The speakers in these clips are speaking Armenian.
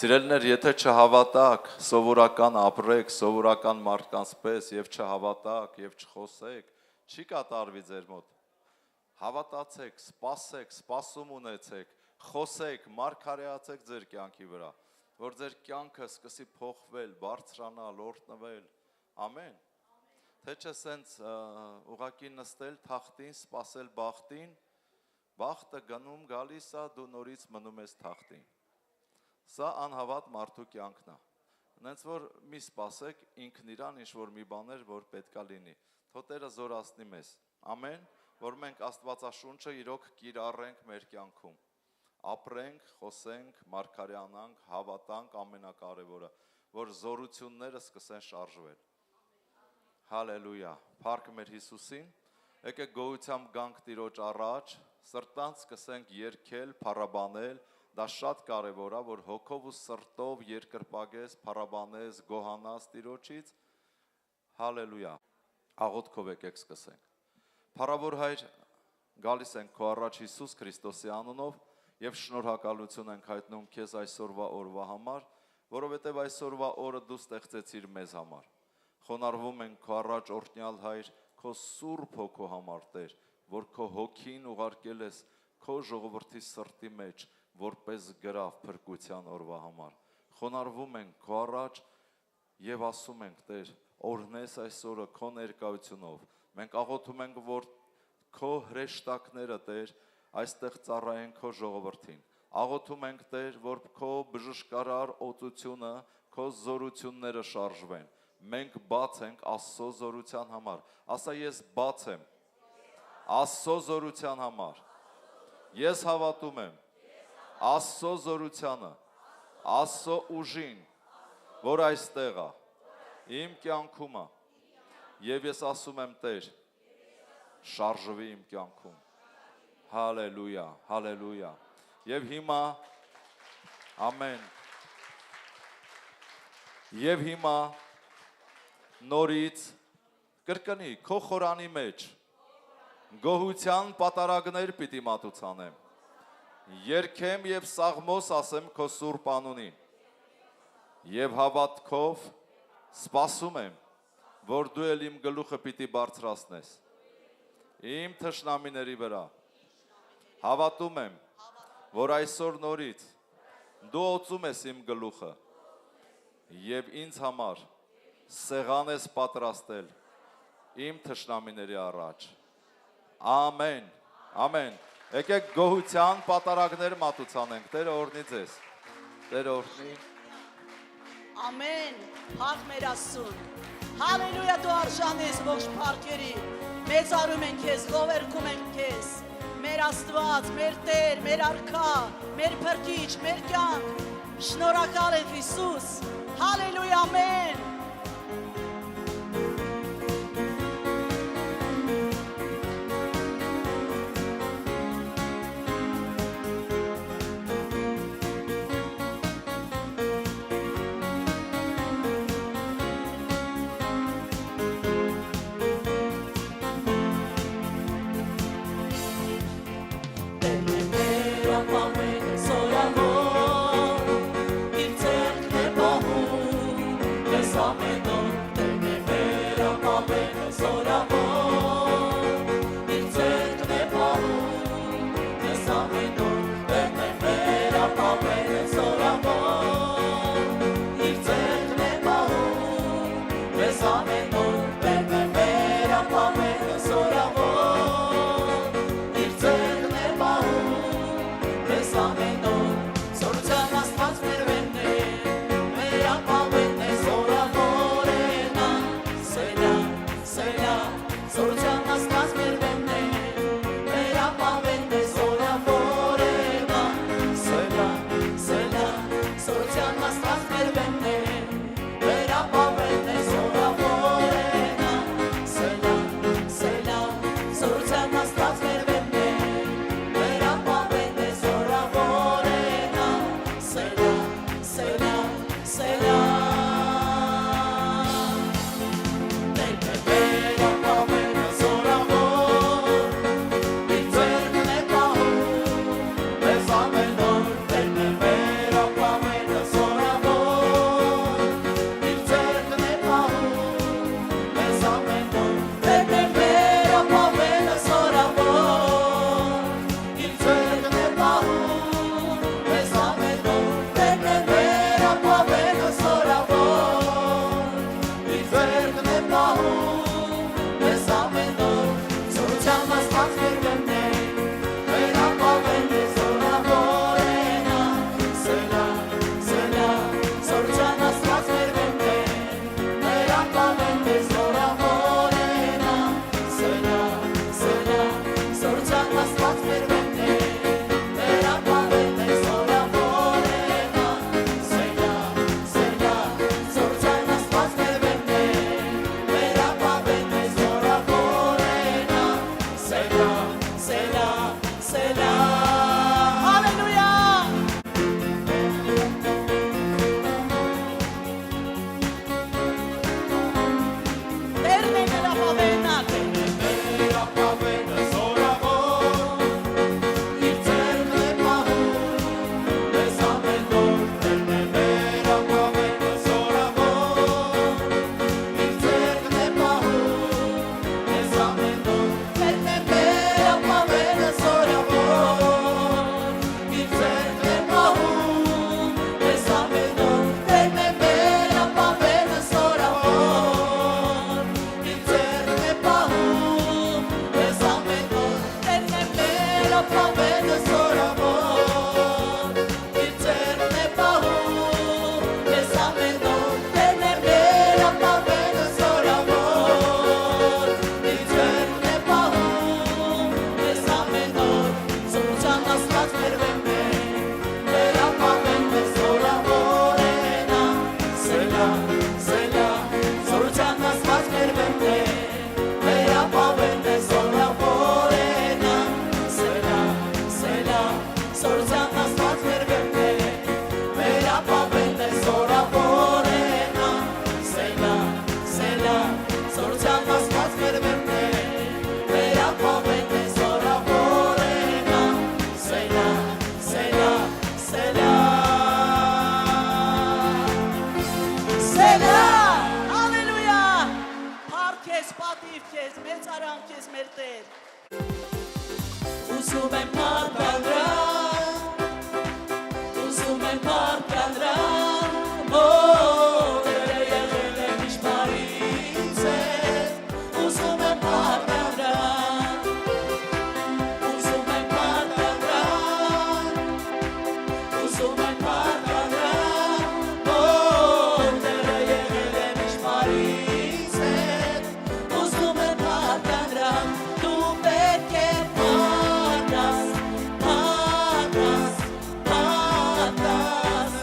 Սիրելիներ, եթե չհավատաք, սովորական ապրեք, սովորական մարդկանց պես եւ չհավատաք եւ չխոսեք, չի կատարվի ձեր մոտ։ Հավատացեք, սպասեք, սպասում ունեցեք, խոսեք, մարգարեացեք ձեր կյանքի վրա, որ ձեր կյանքը սկսի փոխվել, բարձրանալ, օրհնվել։ Ամեն։ Թե չէ սենց ուղակի նստել թախտին, սպասել բախտին, բախտը գնում գալիս է, դու նորից մնում ես թախտին։ Սա անհավատ մարդու կյանքն է։ Նենց որ մի սպասեք ինքն իրան ինչ-որ մի բաներ, որ պետքա լինի։ Թո Տերը զորացնի մեզ։ Ամեն, որ մենք Աստվածաշունչը իրոք կիրառենք մեր կյանքում։ Ապրենք, խոսենք, մարգարեանանք, հավատանք ամենակարևորը, որ զորությունները սկսեն շարժվել։ Հալելույա։ Փառք մեր Հիսուսին։ Եկեք գոհությամբ գանք Տիրոջ առաջ, սրտանց սկսենք երգել, փառաբանել։ Դա շատ կարևոր է, որ հոգով ու սրտով երկրպագես, փառաբանես, գոհանաս Տիրոջից։ Հալելույա։ Աղոթքով եկեք սկսենք։ Փառավոր Հայր, գալիս ենք քո առաջ Հիսուս Քրիստոսի անունով եւ շնորհակալություն ենք հայտնում քեզ այսօրվա օրվա համար, որովհետեւ այսօրվա օրը դու ստեղծեցիր մեզ համար։ Խոնարհվում ենք քո առաջ օրհնյալ Հայր, քո սուրբ հոգու համար Տեր, որ քո հոգին ուղարկել ես քո ժողովրդի սրտի մեջ, որպես գրավ փրկության օրվա համար։ Խոնարհվում ենք քո առաջ եւ ասում ենք Տեր, օրհնես այս օրը քո ներկայությունով։ Մենք աղոթում ենք, որ քո հրեշտակները Տեր այստեղ ծառայեն քո ժողովրդին։ Աղոթում ենք Տեր, որ քո բժշկարար օծությունը, քո զորությունները շարժվեն։ Մենք բաց ենք Աստծո զորության համար։ Ասա ես բաց եմ Աստծո զորության համար։ Ես հավատում եմ Աստծո զորությանը, Աստծո ուժին, որ այստեղ է, իմ կյանքում է, եւ ես ասում եմ Տեր, շարժվի իմ կյանքում։ Հալելույա, հալելույա։ Եվ հիմա, ամեն, եւ հիմա նորից կրկնի, քո խորանի մեջ, գոհության պատարագներ պիտի մատուցանեմ։ Երգեմ եւ սաղմոս ասեմ քո սուրբ անունին։ Եվ հավատքով սպասում եմ, որ դու էլ իմ գլուխը պիտի բարձրացնես իմ թշնամիների վրա։ Հավատում եմ, որ այսօր նորից դու օծում ես իմ գլուխը եւ ինձ համար սեղան ես պատրաստել իմ թշնամիների առաջ։ Ամեն, ամեն։ Եկեք գոհության պատարագներ մատուցանենք, Տերը օրհնի ձեզ, Տերը օրհնի։ Ամեն, փառք մեր Աստծուն, հալելույա դու արժան ես ողջ փառքերի, մեծարում ենք քեզ, գովերգում ենք քեզ, մեր Աստված, մեր Տեր, մեր Արքա, մեր Փրկիչ, մեր կյանք, շնորհակալ ենք Հիսուս, հալելույա, ամեն։ Տեր։ Ուզում եմ մարտանալ, ուզում եմ մարտանալ, Տերը եղել է միշտ բարից է, ուզում եմ մարտանալ, ուզում եմ մարտանալ, ուզում եմ մարտանալ, Տերը եղել է միշտ բարից է, ուզում եմ մարտանալ, դու պետք է մարտաս, մարտաս, մարտաս,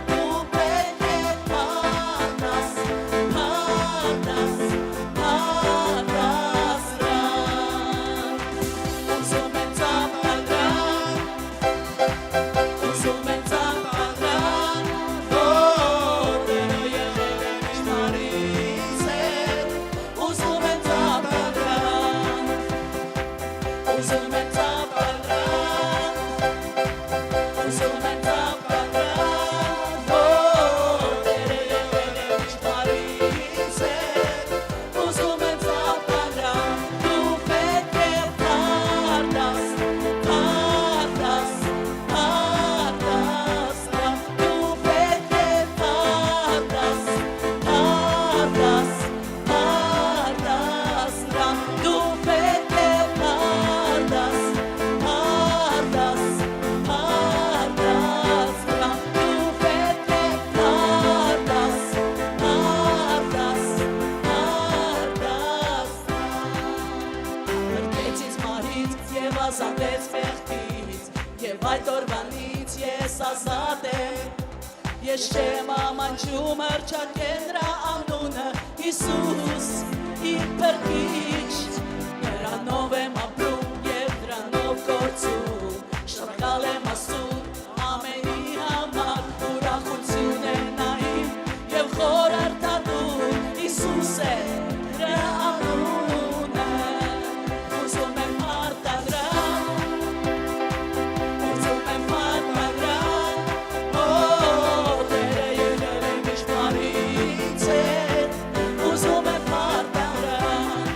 դու պետք է մարտաս, մարտաս, մարտաս, ուզում եմ ծափանալ, ուզում եմ ծափանալ, Տերը եղել է միշտ բարից է, ուզում եմ ծափանալ, ուզում եմ ծափանալ, ուզում եմ ծափանալ, Տերը եղել է միշտ բարից է, ուզում եմ ծափանալ, դու պետք է մարտաս, մարտաս, մարտաս, դու պետք է մարտաս, մարտաս, մարտաս, դու պետք է մարտաս, մարտաս, մարտաս, դու պետք է մարտաս, մարտաս, մարտաս, Մրկեց ինձ մահից և ազատեց մեղքից, և այդ օրվանից ես ազատ եմ, ես չեմ ամանջում հռչակել նրա անունը, Հիսուս, իմ փրկիչ, նրանով եմ ապրում և դրանով գործում, շնորհակալ եմ Աստծուն ամենի համար, ուրախություն է նա իմ և խորհրդատու, Հիսուս է նրա անունը, ուզում եմ մարտանալ, ուզում եմ մարտանալ, Տերը եղել է միշտ բարից է, ուզում եմ մարտանալ,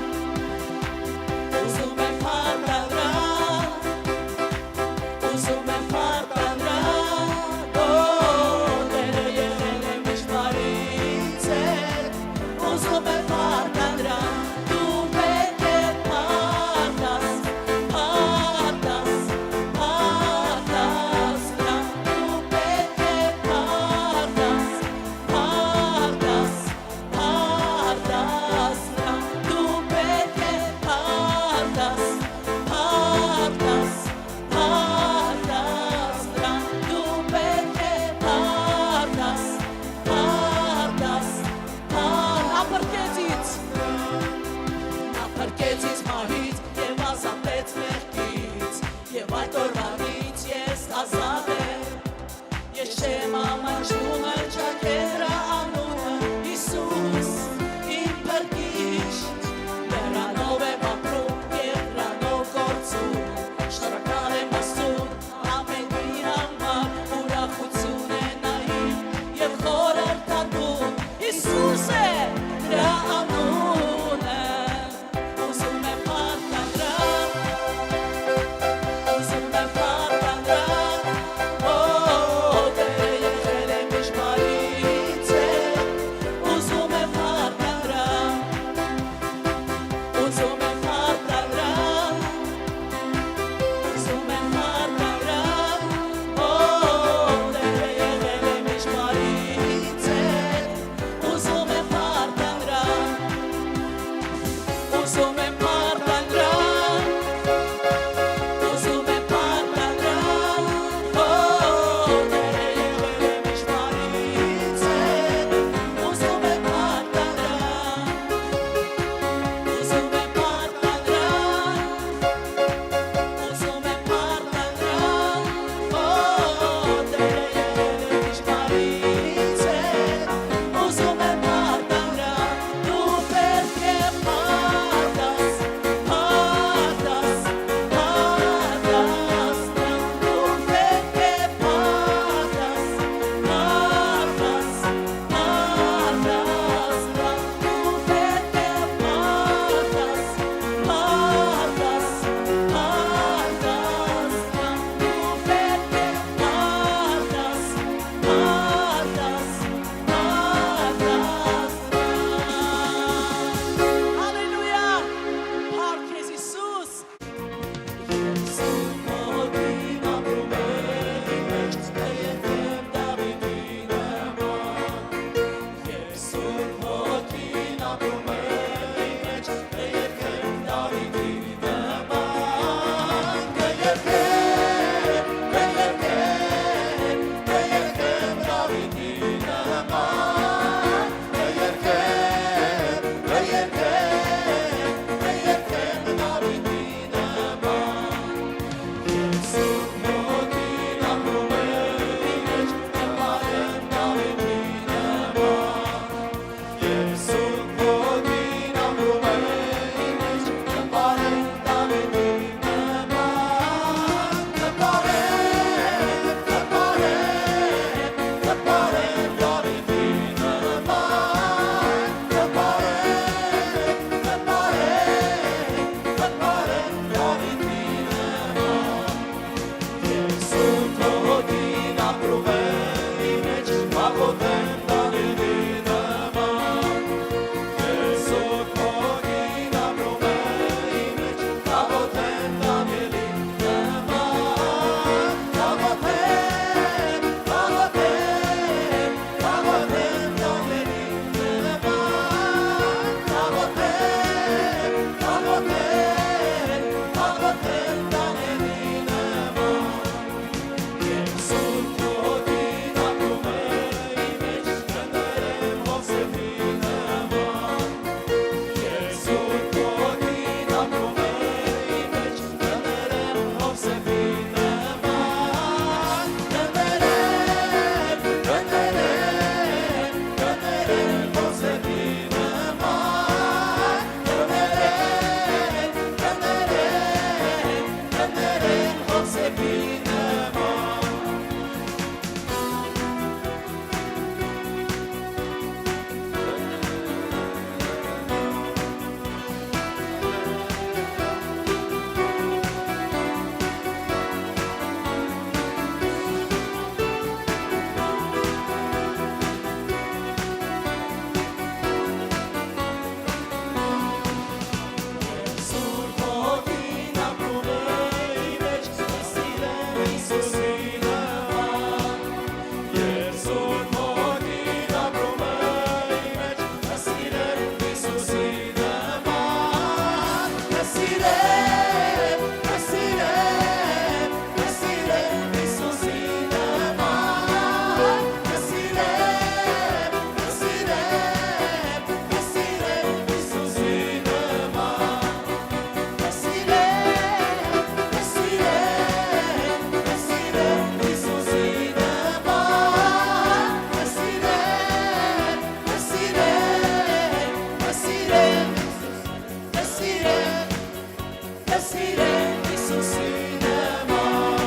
Ես իրեն Հիսուսին նման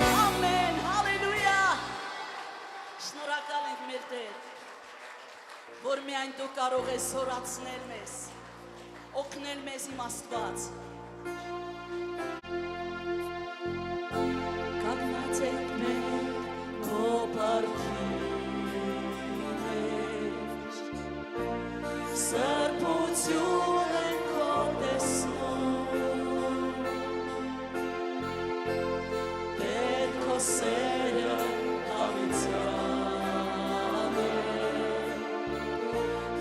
Ամեն, հալելույա Շնորհակալ ենք մեր Տեր որ միայն դու կարող ես զորացնել մեզ օգնել մեզ իմ Աստված Կանգնացեք մենք քո պարքի մեջ Սրբություն ենք քո տեսնում Տեր քո սերը հավիտյան է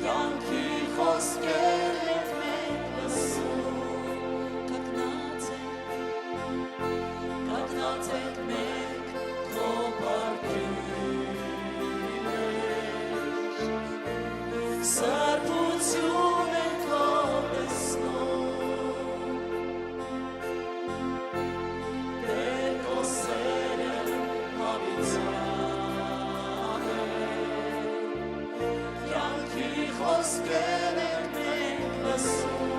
Կյանքի խոսքեր ենք մենք լսում Կանգնացեք մենք քո պարքի մեջ Սրբություն ենք քո տեսնում Տեր քո սերը հավիտյան է Կյանքի խոսքեր ենք մենք լսում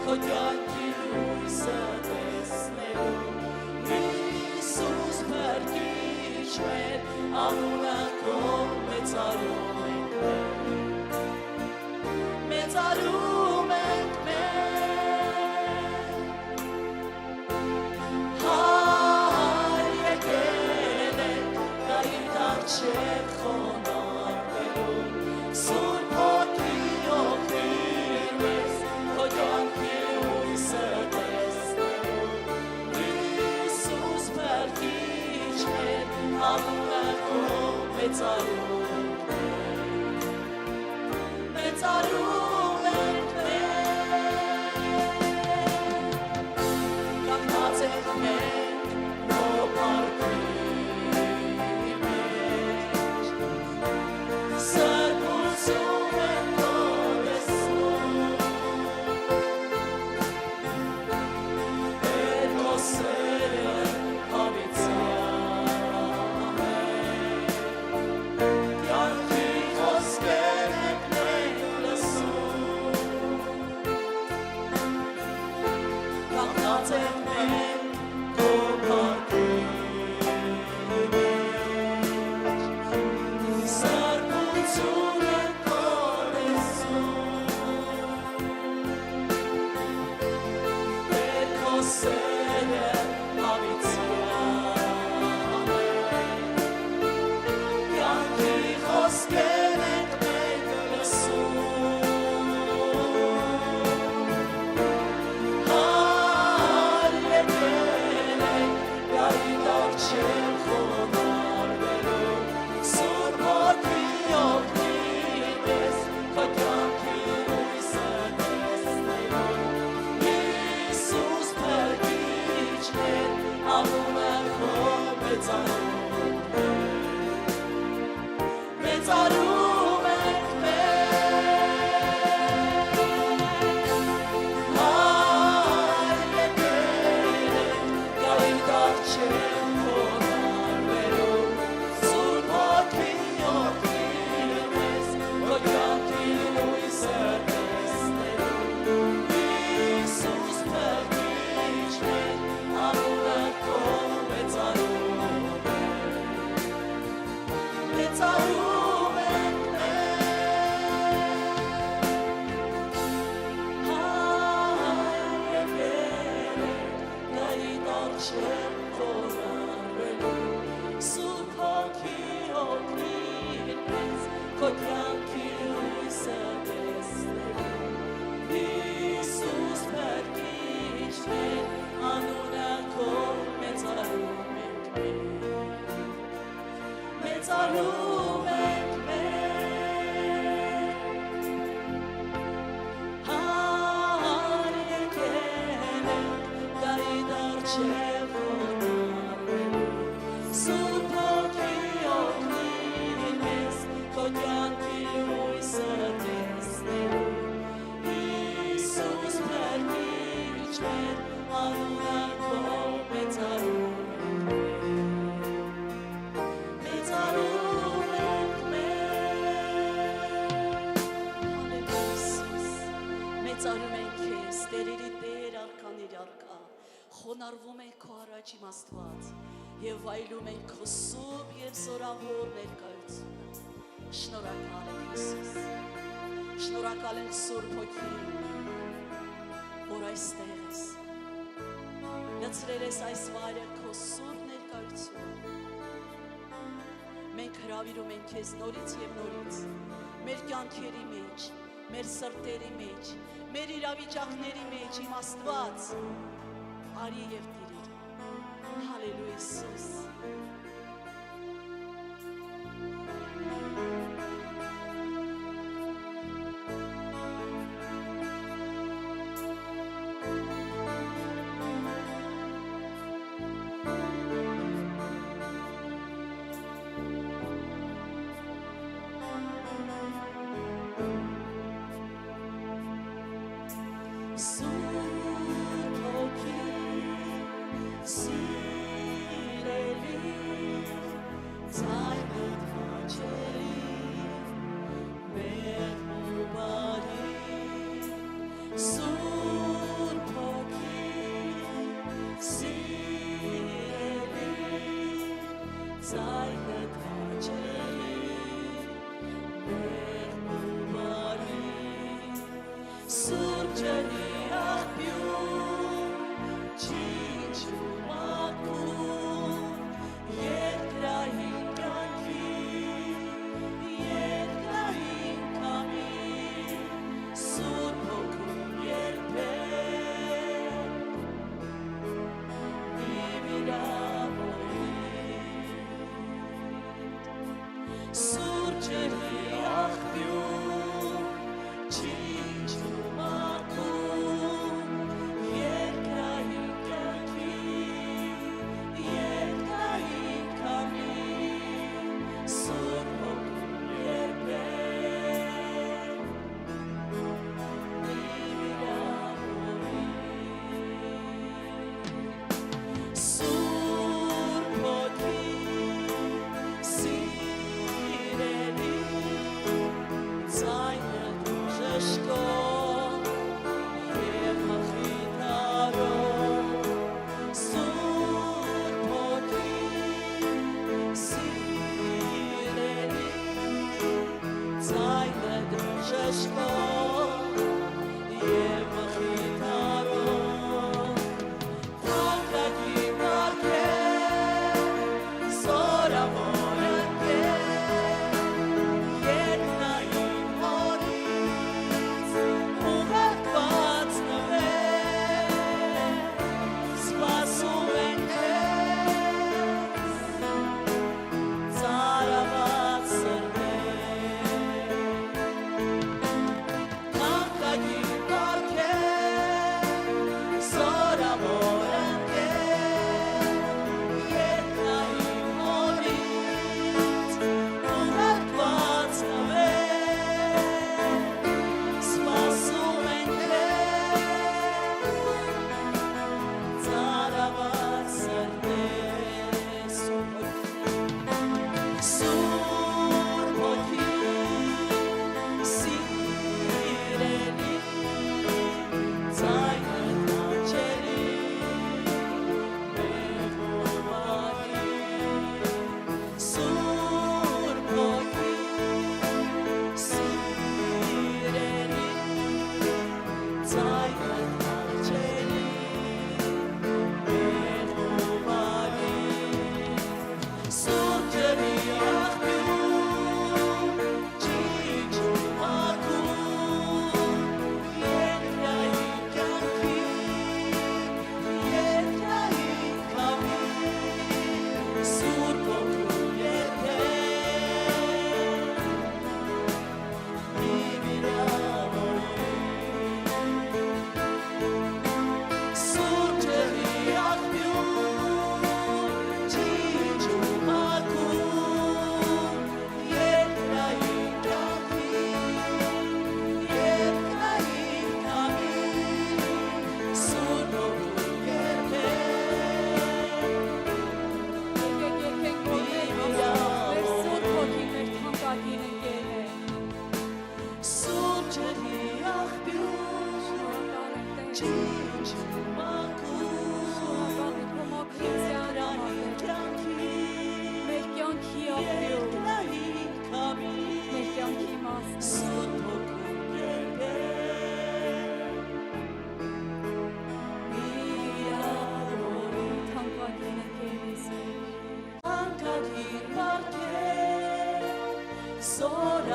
Քո կյանքի լույսը տեսնելու Հիսուս փրկիչ մեր անունը քո մեծարում ենք Մեծարում ենք Հայր եկել ենք Գայիդ առջև խոնարհվելու Սուրբ Հոգի օգնիր մեզ Քո կյանքի լույսը տեսնելու Հիսուս փրկիչ մեր անունը քո մեծարում ենք Կանգնացեք մենք քո պարքի մեջ Սրբություն ենք քո տեսնում Տեր քո սերը հավիտյան է Կյանքի խոսքեր ենք մենք լսում Կանգնացեք մենք քո պարքի մեջ Սրբություն ենք քո տեսնում Տեր քո սերը հավիտյան է Կյանքի խոսքեր ենք մենք լսում Հայր եկել ենք Գայիդ առջև խոնարհվելու Սուրբ Հոգի օգնիր մեզ Քո կյանքի լույսը տեսնելու Հիսուս փրկիչ մեր անունը քո մեծարում Մեծարում ենք Հայր եկել ենք Գայիդ առջև խոնարհվելու Սուրբ Հոգի օգնիր մեզ Քո կյանքի լույսը տեսնելու Հիսուս փրկիչ մեր անունը քո մեծարում ենք Հայր եկել ենք Գայիդ առջև խոնարհվելու Սուրբ Հոգի օգնիր մեզ Քո կյանքի լույսը տեսնելու Հիսուս փրկիչ մեր անունը քո մեծարում ենք Մեծարում ենք Հայր եկել ենք Գայիդ առջև խոնարհվելու Սուրբ Հոգի օգնիր մեզ Քո կյանքի լույսը տեսնելու Հիսուս փրկիչ մեր Անունը քո մեծարում ենք մեծարում ենք քեզ, Տերերի Տեր, արքաների արքա, խոնարհվում ենք քո առաջ իմ Աստված եւ վայելում ենք քո սուրբ եւ զորավոր ներկայությունը։ Շնորհակալ ենք Հիսուս, շնորհակալ ենք Սուրբ Հոգի, որ այստեղ ես, լցրել ես այս վայրը քո սուրբ ներկայությունը։ Մենք հրավիրում ենք քեզ նորից եւ նորից մեր կյանքերի մեջ, մեր սրտերի մեջ, մեր իրավիճակների մեջ, իմ Աստված, արի եւ տիրիր։ Հալելույա Հիսուս։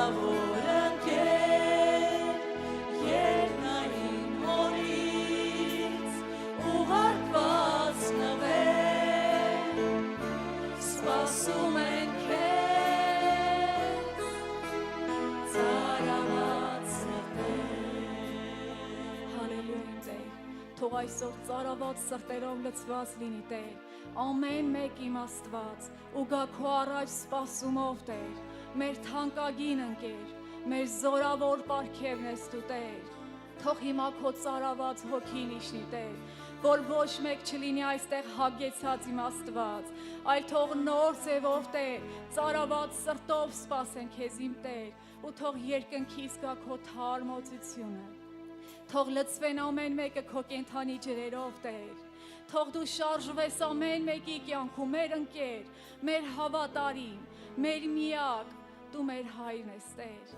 Հնարավոր ընկեր երկնային հորից ուղարկված նվեր սպասում են քեզ ծարաված սրտեր Հալելույա իմ Տեր, թող այսօր ծարաված սրտերով լցված լինի Տեր, ամեն մեկ իմաստված ու գա քո առաջ սպասումով Տեր, մեր թանկագին ընկեր, մեր զորավոր պարգևն ես դու Տեր, թող հիմա քո ծարաված հոգին իշնի Տեր, որ ոչ մեկ չլինի այստեղ հագեցած իմաստված, այլ թող նոր ձևով Տեր, ծարաված սրտով սպասեն քեզ իմ Տեր, ու թող երկնքից գա քո թարմոցությունը Թող լցվեն ամեն մեկը քո կենթանի ջրերով Տեր Թող դու շարժվես ամեն մեկի կյանքում մեր ընկեր, մեր հավատարիմ, մեր միակ, դու մեր հայրն ես Տեր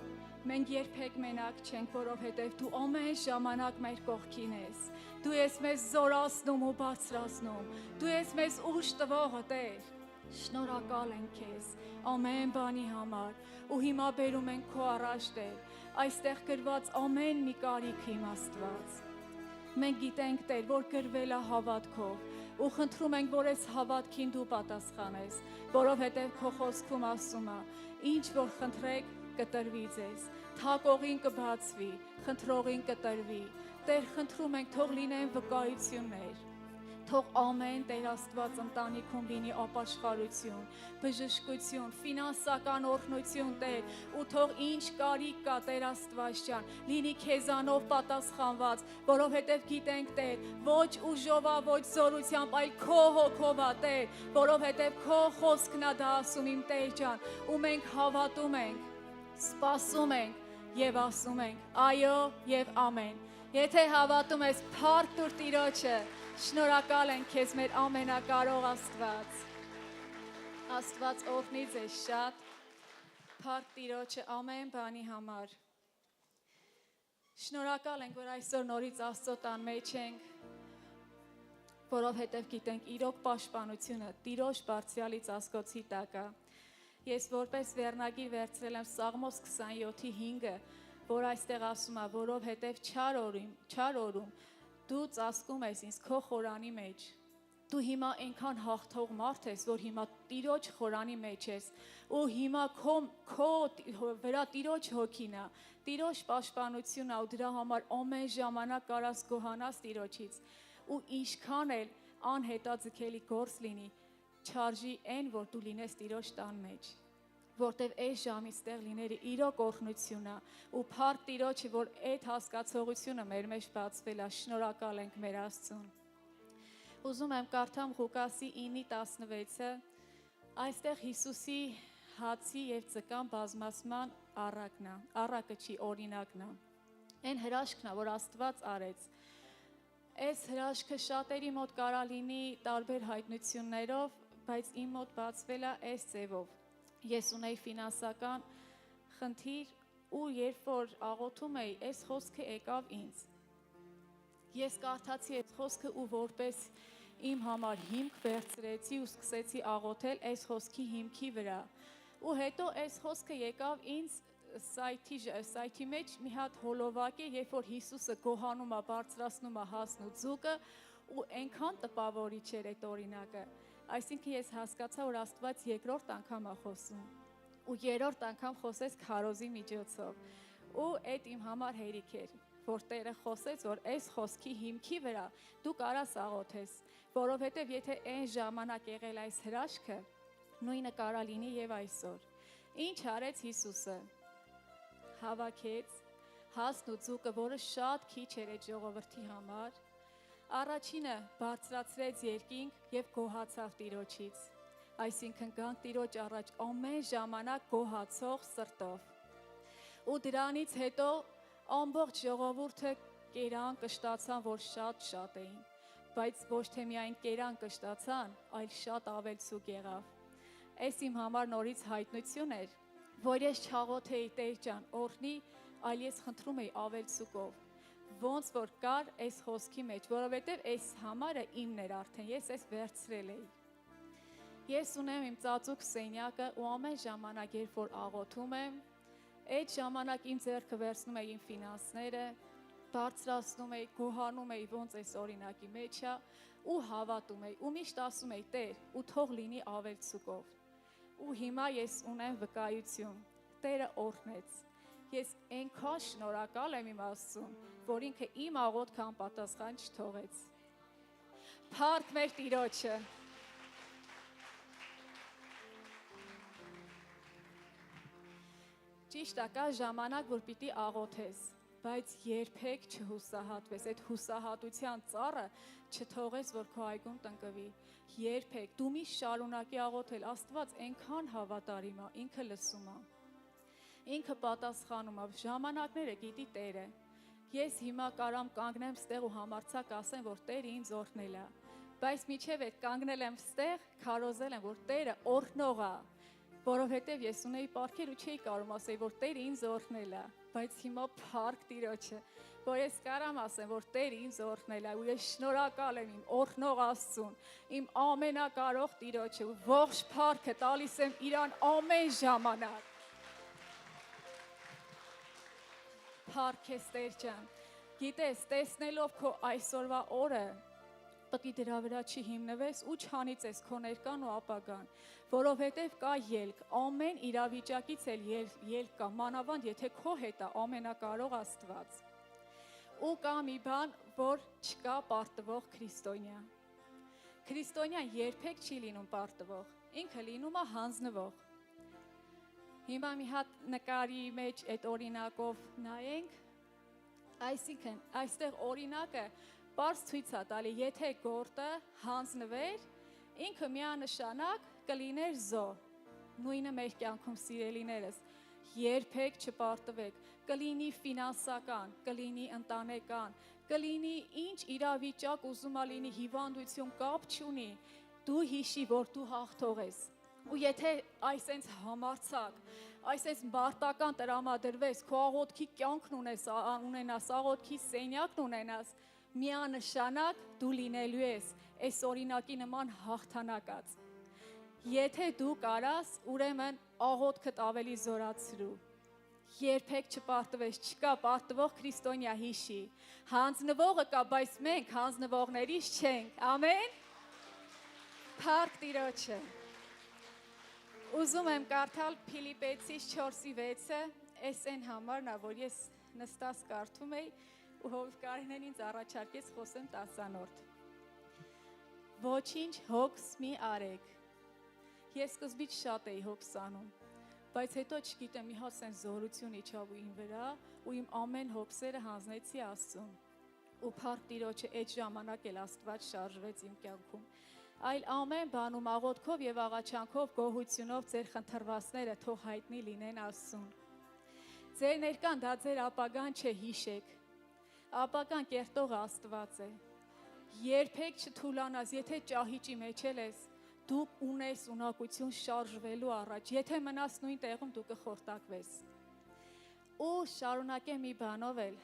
Մենք երբեք մենակ չենք, որովհետև դու ամեն ժամանակ մեր կողքին ես Դու ես մեզ զորացնում ու բարձրացնում Դու ես մեզ ուժ տվողը Տեր Շնորհակալ ենք քեզ ամեն բանի համար ու հիմա բերում ենք քո առաջ Տեր Այստեղ գրված ամեն մի կարիք իմաստված Մենք գիտենք Տեր, որ գրվել է հավատքով ու խնդրում ենք, որ այս հավատքին դու պատասխանես, որովհետև քո խոսքում ասում է, ինչ որ խնդրեք կտրվի ձեզ, թակողին կբացվի, խնդրողին կտրվի, Տեր խնդրում ենք, թող լինեն վկայություններ Թող ամեն Տեր Աստված ընտանիքում լինի ապաշխարություն, բժշկություն, ֆինանսական օրհնություն Տեր, ու թող ինչ կարիք կա Տեր Աստված ջան, լինի քեզանով պատասխանված, որովհետև գիտենք Տեր, ոչ ուժով, ոչ զորությամբ, այլ քո հոգով է Տեր, որովհետև քո խոսքն է դա ասում իմ Տեր ջան, ու մենք հավատում ենք, սպասում ենք եւ ասում ենք այո եւ ամեն։ Եթե հավատում ես, փառք տուր Տիրոջը։ Շնորհակալ ենք քեզ մեր ամենակարող Աստված։ Աստված օրհնի ձեզ շատ։ Փառք Տիրոջը ամեն բանի համար։ Շնորհակալ ենք, որ այսօր նորից Աստծո տան մեջ ենք, որովհետև գիտենք իրոք պաշտպանությունը Տիրոջ բարձրալի ծածկոցի տակ է։ Ես որպես վերնագիր վերցրել եմ Սաղմոս 27:5-ը, որ այստեղ ասում է, որովհետև չար օրում դու ծածկում ես ինձ քո խորանի մեջ։ Դու հիմա այնքան հաղթող մարդ ես, որ հիմա Տիրոջ խորանի մեջ ես, ու հիմա քո վրա Տիրոջ հոգին է, Տիրոջ պաշտպանությունն է, ու դրա համար ամեն ժամանակ կարաս գոհանաս Տիրոջից, ու ինչքան էլ անհետաձգելի գործ լինի, չարժի այն, որ դու լինես Տիրոջ տան մեջ, որտև այս ժամից տեղ լիների իրոք օրհնություն է, ու փառք Տիրոջը, որ այդ հասկացողությունը մեր մեջ բացվել է, շնորհակալ ենք մեր Աստծուն։ Ուզում եմ կարդամ Ղուկասի 9:16-ը, այստեղ Հիսուսի հացի և ձկան բազմացման առակը չի, օրինակն է, այն հրաշքն է, որ Աստված արեց։ Այս հրաշքը շատերի մոտ կարա լինի տարբեր հայտնություններով, բայց իմ մոտ բացվել է այս ձևով։ Ես ունեի ֆինանսական խնդիր ու երբ որ աղոթում էի, այս խոսքը եկավ ինձ։ Ես կարդացի այս խոսքը ու որպես իմ համար հիմք վերցրեցի ու սկսեցի աղոթել այս խոսքի հիմքի վրա։ Ու հետո այս խոսքը եկավ ինձ սայթի մեջ մի հատ հոլովակ է, երբ որ Հիսուսը գոհանում է, բարձրացնում է հասն ու ձուկը, ու այնքան տպավորիչ էր այդ օրինակը։ Այսինքն ես հասկացա, որ Աստված երկրորդ անգամ է խոսում, ու երրորդ անգամ խոսեց քարոզի միջոցով, ու այդ իմ համար հերիք էր, որ Տերը խոսեց, որ այս խոսքի հիմքի վրա դու կարաս աղոթես, որովհետև եթե այն ժամանակ եղել այս հրաշքը, նույնը կարա լինի եւ այսօր։ Ինչ արեց Հիսուսը։ Հավաքեց հասն ու ձուկը, որը շատ քիչ էր այդ ժողովրդի համար, առաջինը բարձրացրեց երկինք եւ գոհացավ Տիրոջից, այսինքն գանք Տիրոջ առաջ ամեն ժամանակ գոհացող սրտով։ Ու դրանից հետո ամբողջ ժողովուրդը կերան կշտացան, որ շատ էին, բայց ոչ թե միայն կերան կշտացան, այլ շատ ավելցուկ եղավ։ Այս իմ համար նորից հայտնություն էր, որ ես չաղոթեի Տեր ջան, օրհնի, այլ ես խնդրում էի ավելցուկով։ Ոնց որ կար այս խոսքի մեջ, որովհետև այս համարը իմն էր արդեն, ես այս վերցրել էի։ Ես ունեմ իմ ծածուկ սենյակը ու ամեն ժամանակ, երբ որ աղոթում եմ, Այդ ժամանակ իմ ձեռքը վերցնում էի իմ ֆինանսները, բարձրացնում էի, գոհանում էի ոնց այս օրինակի մեջ է ու հավատում էի ու միշտ ասում էի Տեր ու թող լինի ավելցուկով։ Ու հիմա ես ունեմ վկայություն, Տերը օրհնեց։ Ես այնքան շնորհակալ եմ իմ Աստծուն, որ ինքը իմ աղոթքը անպատասխան չթողեց։ Փառք մեր Տիրոջը։ Ճիշտ է, կա ժամանակ, որ պիտի աղոթես, բայց երբեք չհուսահատվես, այդ հուսահատության ծառը չթողես, որ քո այգուն տնկվի։ Երբեք, դու միշտ շարունակի աղոթել, Աստված այնքան հավատարիմ է, ինքը լսում է, ինքը պատասխանում է, ժամանակները գիտի Տերը։ Ես հիմա կարամ կանգնեմ ստեղ ու համարձակ ասեմ, որ Տերը ինձ օրհնել է, բայց միջև այդ կանգնել եմ ստեղ, քարոզել եմ, որ Տերը օրհնող է, որովհետև ես ունեի պարգև ու չէի կարող ասել, որ Տերը ինձ օրհնել է, բայց հիմա փառք Տիրոջը, որ ես կարամ ասեմ, որ Տերը ինձ օրհնել է ու ես շնորհակալ եմ իմ օրհնող Աստծուն, իմ ամենակարող Տիրոջը ու ողջ փառքը տալիս եմ իրան ամեն ժամանակ։ Փառք ես Տեր ջան, գիտես, տեսնելով քո այսօրվա օրը, պետք է դրա վրա չհիմնվես ու չհանիծես քո ներկան ու ապագան, որովհետև կա ելք, ամեն իրավիճակից էլ ելք կա, մանավանդ եթե քո հետ է ամենակարող Աստված։ Ու կա մի բան, որ չկա պարտվող քրիստոնյա։ Քրիստոնյան երբեք չի լինում պարտվող, ինքը լինում է հանձնվող։ Հիմա մի հատ նկարի մեջ այդ օրինակով նայենք, այսինքն այստեղ օրինակը պարզ ցույց է տալի, եթե գործը հանձնվեր, ինքը միանշանակ կլիներ զո։ Նույնը մեր կյանքում սիրելիներս, երբեք չպարտվեք, կլինի ֆինանսական, կլինի ընտանեկան, կլինի ինչ իրավիճակ ուզում ա լինի, հիվանդություն կապ չունի, դու հիշի, որ դու հաղթող ես։ Ու եթե այսենց համարձակ, այսենց մարտական տրամադրվես, քո աղոթքի կյանքն ունենաս, աղոթքի սենյակն ունենաս, միանշանակ դու լինելու ես այս օրինակի նման հաղթանակած։ Եթե դու կարաս, ուրեմն աղոթքդ ավելի զորացրու։ Երբեք չպարտվես, չկա պարտվող քրիստոնյա հիշի։ Հանձնվողը կա, բայց մենք հանձնվողներից չենք։ Ամեն։ Փառք Տիրոջը։ Ուզում եմ կարդալ Փիլիպեցիս 4:6-ը, այս այն համարն է, որ ես նստած կարդում էի ու Հովիվ Կարինեն ինձ առաջարկեց խոսեմ 10-րդ։ Ոչինչ հոգս մի արեք։ Ես սկզբից շատ էի հոգս անում, բայց հետո չգիտեմ մի հատ սեն զորություն իջավ իմ վրա ու իմ ամեն հոգսերը հանձնեցի Աստծուն։ Ու փառք Տիրոջը այդ ժամանակ էլ Աստված շարժվեց իմ կյանքում։ Այլ ամեն բանում աղոթքով եւ աղաչանքով գոհությունով ձեր խնդրվածները թող հայտնի լինեն Աստծուն։ Ձեր ներկան դա ձեր ապագան չէ, հիշեք։ Ապագան կերտող Աստված է։ Երբեք չթուլանաս, եթե ճահիճի մեջ ես, դու ունես ունակություն շարժվելու առաջ, եթե մնաս նույն տեղում դու կխորտակվես։ Ու շարունակեմ մի բանով էլ,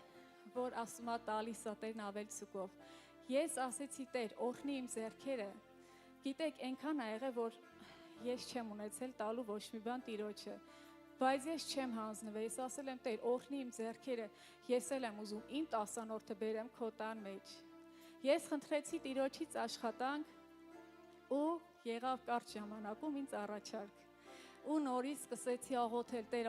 որ ասում է տալիս է Տերն ավելցուկով։ Ես ասեցի Տեր, օրհնի իմ ձեռքերը։ Գիտեք, այնքան ա եղել, որ ես չեմ ունեցել տալու ոչ մի բան Տիրոջը, բայց ես չեմ հանձնվել, ես ասել եմ Տեր, օրհնի իմ ձեռքերը, ես էլ եմ ուզում իմ 10-րդը բերեմ քո տան մեջ։ Ես խնդրեցի Տիրոջից աշխատանք ու եղավ կարճ ժամանակում ինձ առաջարկ։ Ու նորից սկսեցի աղոթել, Տեր,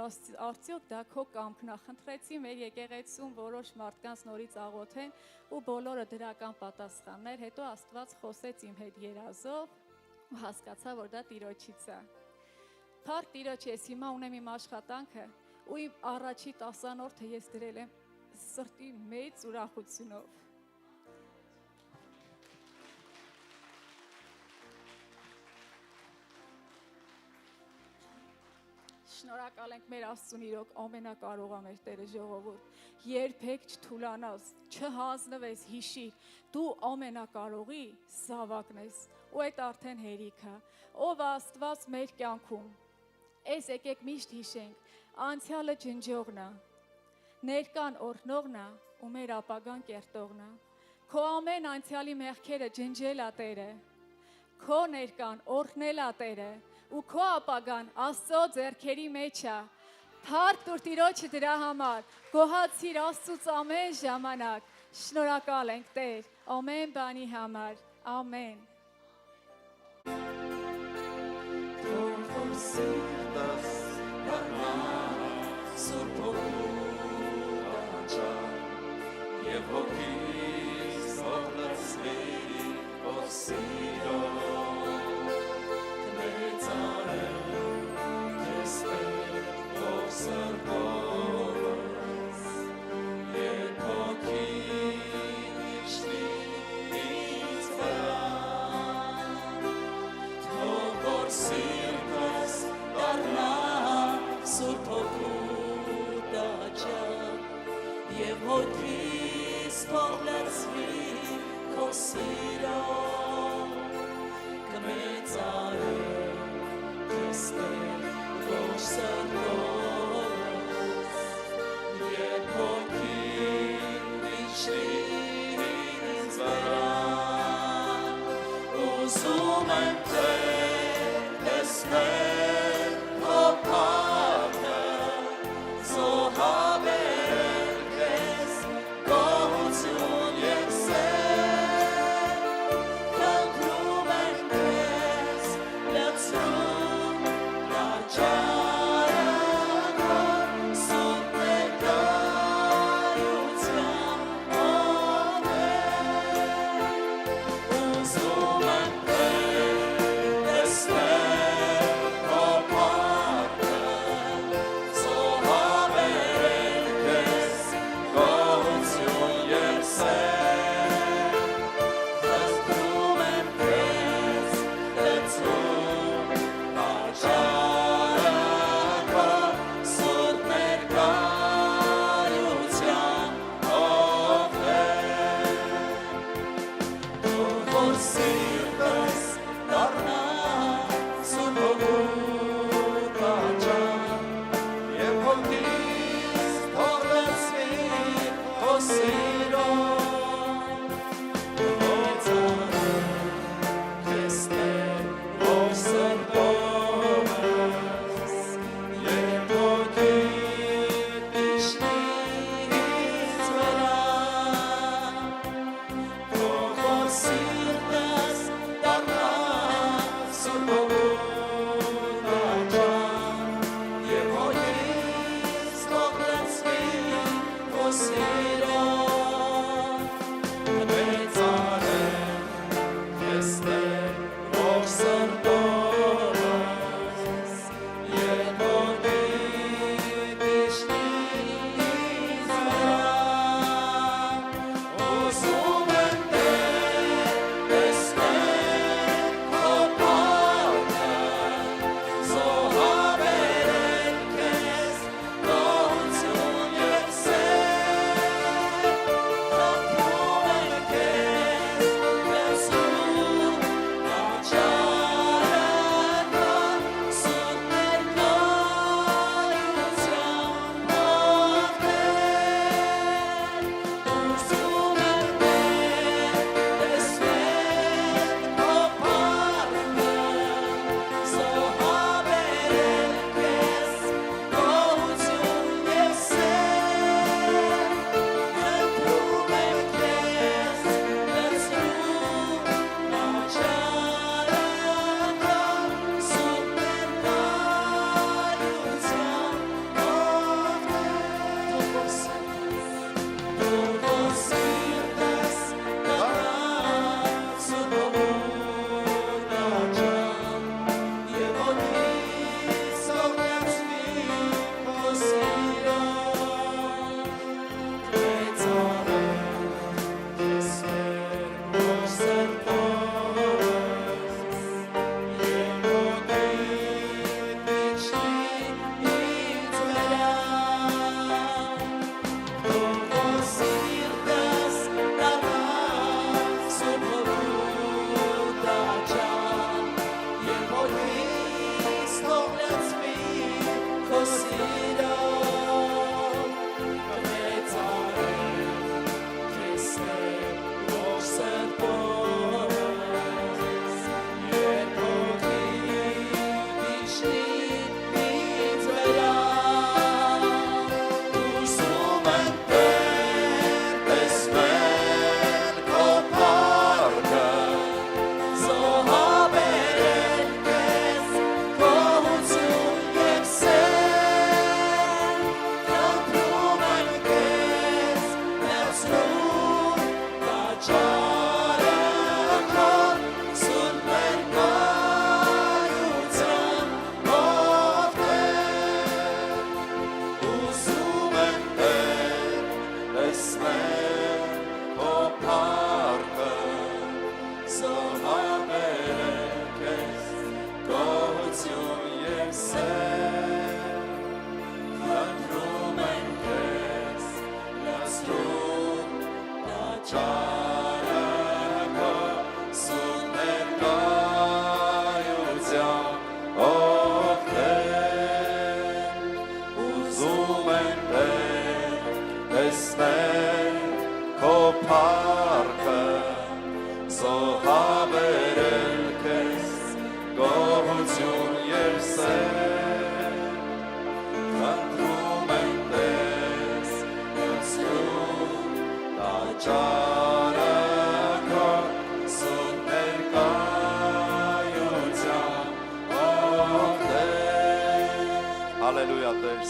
արդյոք դա քո կամքն է։ Խնդրեցի մեր եկեղեցում որոշ մարդկանց նորից աղոթեն ու բոլորը դրական պատասխաններ, հետո Աստված խոսեց իմ հետ երազով ու հասկացա, որ դա Տիրոջից է։ Փառք Տիրոջ, ես հիմա ունեմ իմ աշխատանքը ու իմ առաջի 10-րդը ես դրել եմ սրտի մեծ ուրախությունով։ Շնորհակալ ենք մեր Աստծուն, իրոք ամենակարող է մեր Տերը ժողովուրդ։ Երբեք չթուլանաս, չհանձնվես, հիշիր, դու ամենակարողի զավակն ես, ու այդ արդեն հերիք է։ Ով Աստված մեր կյանքում։ Այս եկեք միշտ հիշենք, անցյալը ջնջողն է, ներկան օրհնողն է ու մեր ապագան կերտողն է։ Քո ամեն անցյալի մեղքերը ջնջել է Տերը, քո ներկան օրհնել է Տերը ու քո ապագան Աստծո ձեռքերի մեջ է։ Փառք տուր Տիրոջը դրա համար։ Գոհացիր Աստծուց ամեն ժամանակ։ Շնորհակալ ենք Տեր ամեն բանի համար։ Ամեն։ Սիրտս դառնա Սուրբ Հոգու Եվ հոգիս հոգլցվի Ով սիրով Կմեծարեմ Քեզ Տեր Ով սրբովս Երբ հոգին իջնի ինձ վրա Թող որ սիրտս դառնա Սուրբ Հոգու տաճար Եվ հոգիս փոխլցվի քո սիրով կմեծարեմ քեզ Տեր ողջ սրբովս Երբ հոգին իջնի ինձ վրա Ուզում եմ Տեր տեսնել քո փառքը զոհաբերել քեզ գոհություն և սեր Քննում եմ քեզ լցրում տաճարը քո սուրբ ներկայությամբ Ուզում եմ Տեր տեսնել քո Հալելույա Տեր։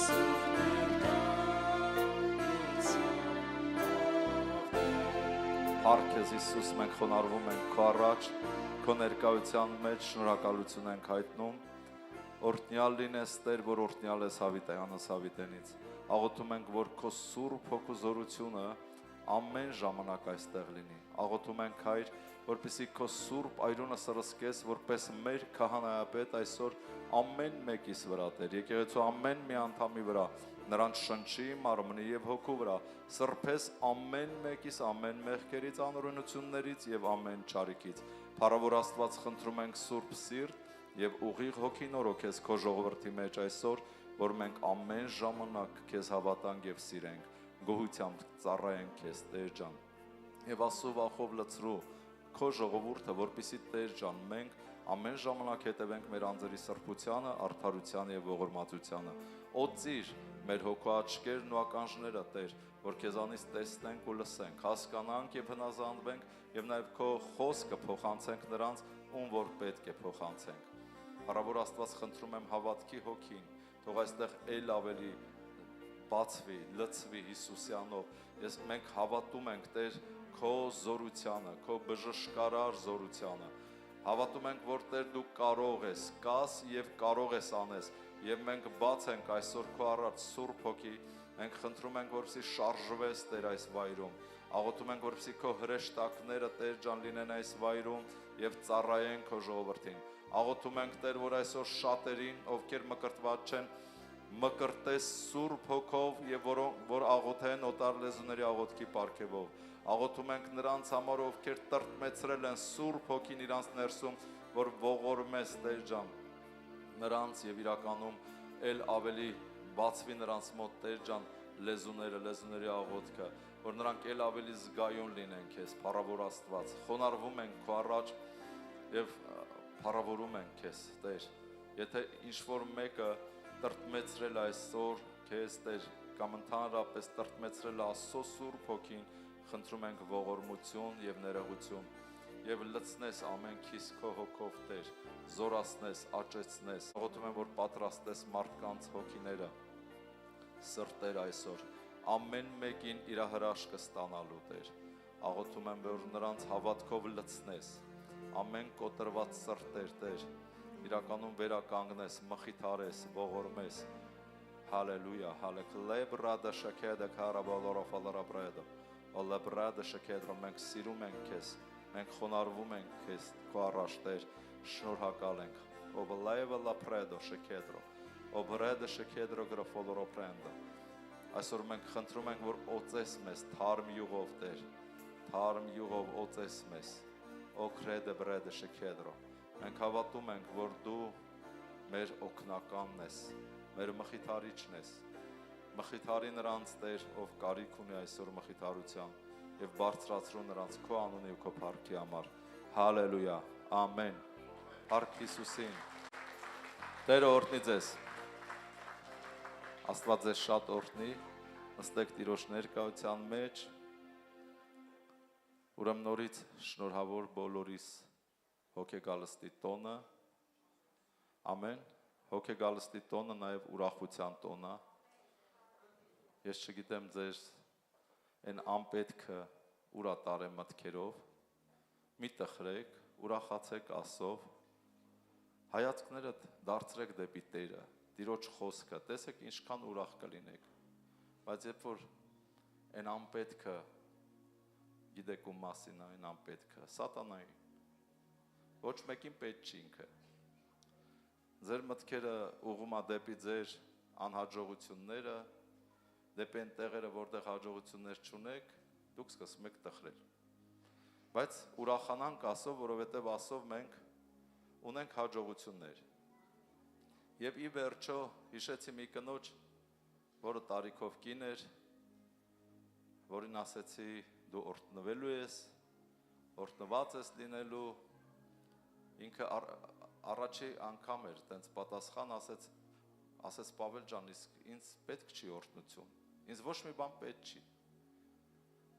Փառք քեզ Հիսուս, մենք խոնարհվում ենք քո առաջ, քո ներկայության մեջ շնորհակալություն ենք հայտնում։ Օրհնյալ լինես Տեր, որ օրհնյալ ես հավիտյանս հավիտենից։ Աղոթում ենք, որ քո սուրբ հոգու զորությունը ամեն ժամանակ այստեղ լինի։ Աղոթում ենք, Հայր, որպեսզի քո սուրբ այրունը սրսկես, որպես մեր քահանայապետ այսօր ամեն մեկիս վրա Տեր, եկեղեցու ամեն մի անդամի վրա, նրանց շնչի, մարմնի եւ հոգու վրա, սրբես ամեն մեկիս ամեն մեղքերից, անօրենություններից եւ ամեն չարիքից։ Փառավոր Աստված, խնդրում ենք սուրբ սիրտ եւ ուղիղ հոգի նորոգես քո ժողովրդի մեջ այսօր, որ մենք ամեն ժամանակ քեզ հավատանք եւ սիրենք, գոհությամբ ծառայենք քեզ, Տեր ջան։ Եվ ասով ախով լցրու քո ժողովուրդը, որպեսզի Տեր ջան, մենք ամեն ժամանակ հետևենք մեր անձերի սրբությանը, արդարությանը եւ ողորմածությանը։ Օծիր մեր հոգու աչքերն ու ականջները, Տեր, որ քեզանից տեսնենք ու լսենք, հասկանանք եւ հնազանդվենք եւ նաեւ քո խոսքը փոխանցենք նրանց, ում որ պետք է փոխանցենք։ Փառավոր Աստված, խնդրում եմ հավատքի հոգին, թող այստեղ ել ավելի բացվի, լցվի Հիսուսյանով։ Մենք հավատում ենք, Տեր, քո զորությանը, քո բժշկարար զորությանը։ Հավատում ենք, որ Տեր դու կարող ես, կաս եւ կարող ես անես, եւ մենք բաց ենք այսօր քո առաջ Սուրբ Հոգի, մենք խնդրում ենք, որպեսզի շարժվես Տեր այս վայրում։ Աղոթում ենք, որպեսզի քո հրեշտակները Տեր ջան լինեն այս վայրում եւ ծառայեն քո ժողովրդին։ Աղոթում ենք, Տեր, որ այսօր շատերին, ովքեր մկրտված չեն, մկրտես Սուրբ Հոգով եւ որ աղոթեն օտար լեզուների աղոթքի պարգևով։ Աղոթում ենք նրանց համար, ովքեր տրտմեցրել են Սուրբ Հոգին իրանց ներսում, որ ողորմես Տեր ջան նրանց եւ իրականում ել ավելի բացվի նրանց մոտ Տեր ջան լեզուների աղոթքը, որ նրանք ել ավելի զգայուն լինեն քեզ, փառավոր Աստված։ Խոնարհվում ենք քո առաջ եւ փառավորում ենք քեզ, Տեր։ Եթե ինչ-որ մեկը տրտմեցրել այսօր քեզ, Տեր, կամ ընդհանրապես տրտմեցրել Աստծո Սուրբ Հոգին, խնդրում ենք ողորմություն եւ ներողություն եւ լցնես ամենքիս քո հոգով, Տեր, զորացնես, աճեցնես։ Աղոթում եմ, որ պատրաստես մարդկանց հոգիները, սրտեր այսօր ամեն մեկին իր հրաշքը ստանալու, Տեր։ Աղոթում եմ, որ նրանց հավատքով լցնես ամեն կոտրված սրտեր, Տեր, իրականում վերականգնես, մխիթարես, ողորմես։ Հալելույա, հալեքլեբրադա շաքեդա կարաբալորոֆալարաբրեդա, օլեբրադա շաքեդրո, մենք սիրում ենք քեզ, մենք խոնարհվում ենք քեզ, քո առաջ, Տեր, շնորհակալ ենք։ Օբլայվա լապրեդո շաքեդրո, օբրեդա շաքեդրո գրաֆոլորոպրենդա։ Այսօր մենք խնդրում ենք, որ օծես մեզ թարմ յուղով, Տեր, թարմ յուղով օծես մեզ, օքրեդը բրեդը շաքեդրո։ Մենք հավատում ենք, որ դու մեր օգնականն ես, մեր մխիթարիչն ես, մխիթարի նրանց, Տեր, ով կարիք ունի այսօր մխիթարության եւ բարձրացրու նրանց քո անունի ու քո փառքի համար։ Հալելույա, ամեն։ Փառք Հիսուսին։ Տերը օրհնի ձեզ։ Աստված ձեզ շատ օրհնի, նստեք Տիրոջ ներկայության մեջ։ Ուրեմն նորից շնորհավոր բոլորիս հոգեգալստի տոնը, ամեն, հոգեգալստի տոնը նաև ուրախության տոնը, ես չգիտեմ ձեր են անպետքը ուրա տարեմ մտքերով, մի տխրեք, ուրախացեք ասով, հայացքներդ դարձրեք դեպի Տերը, Տիրոջ խոսքը, տեսեք ինչքան ուրախ կլինեք, բայց երբ որ են անպետքը, գիտեք ում մասին այն անպետքը, սատանայի, ոչ մեկին պետք չի ինքը, ձեր մտքերը ուղղում է դեպի ձեր անհաջողությունները, դեպի այն տեղերը, որտեղ հաջողություններ չունեք, դուք սկսում եք տխրել, բայց ուրախանանք ասով, որովհետև ասով մենք ունենք հաջողություններ, եւ ի վերջո հիշեցի մի կնոջ, որը տարիքով կին էր, որին ասեցի դու օրհնվելու ես, օրհնված ես լինելու, ինքը առաջի անգամ էր, տենց պատասխան ասեց Պավել ջան, իսկ ինձ պետք չի օրհնություն, ինձ ոչ մի բան պետք չի,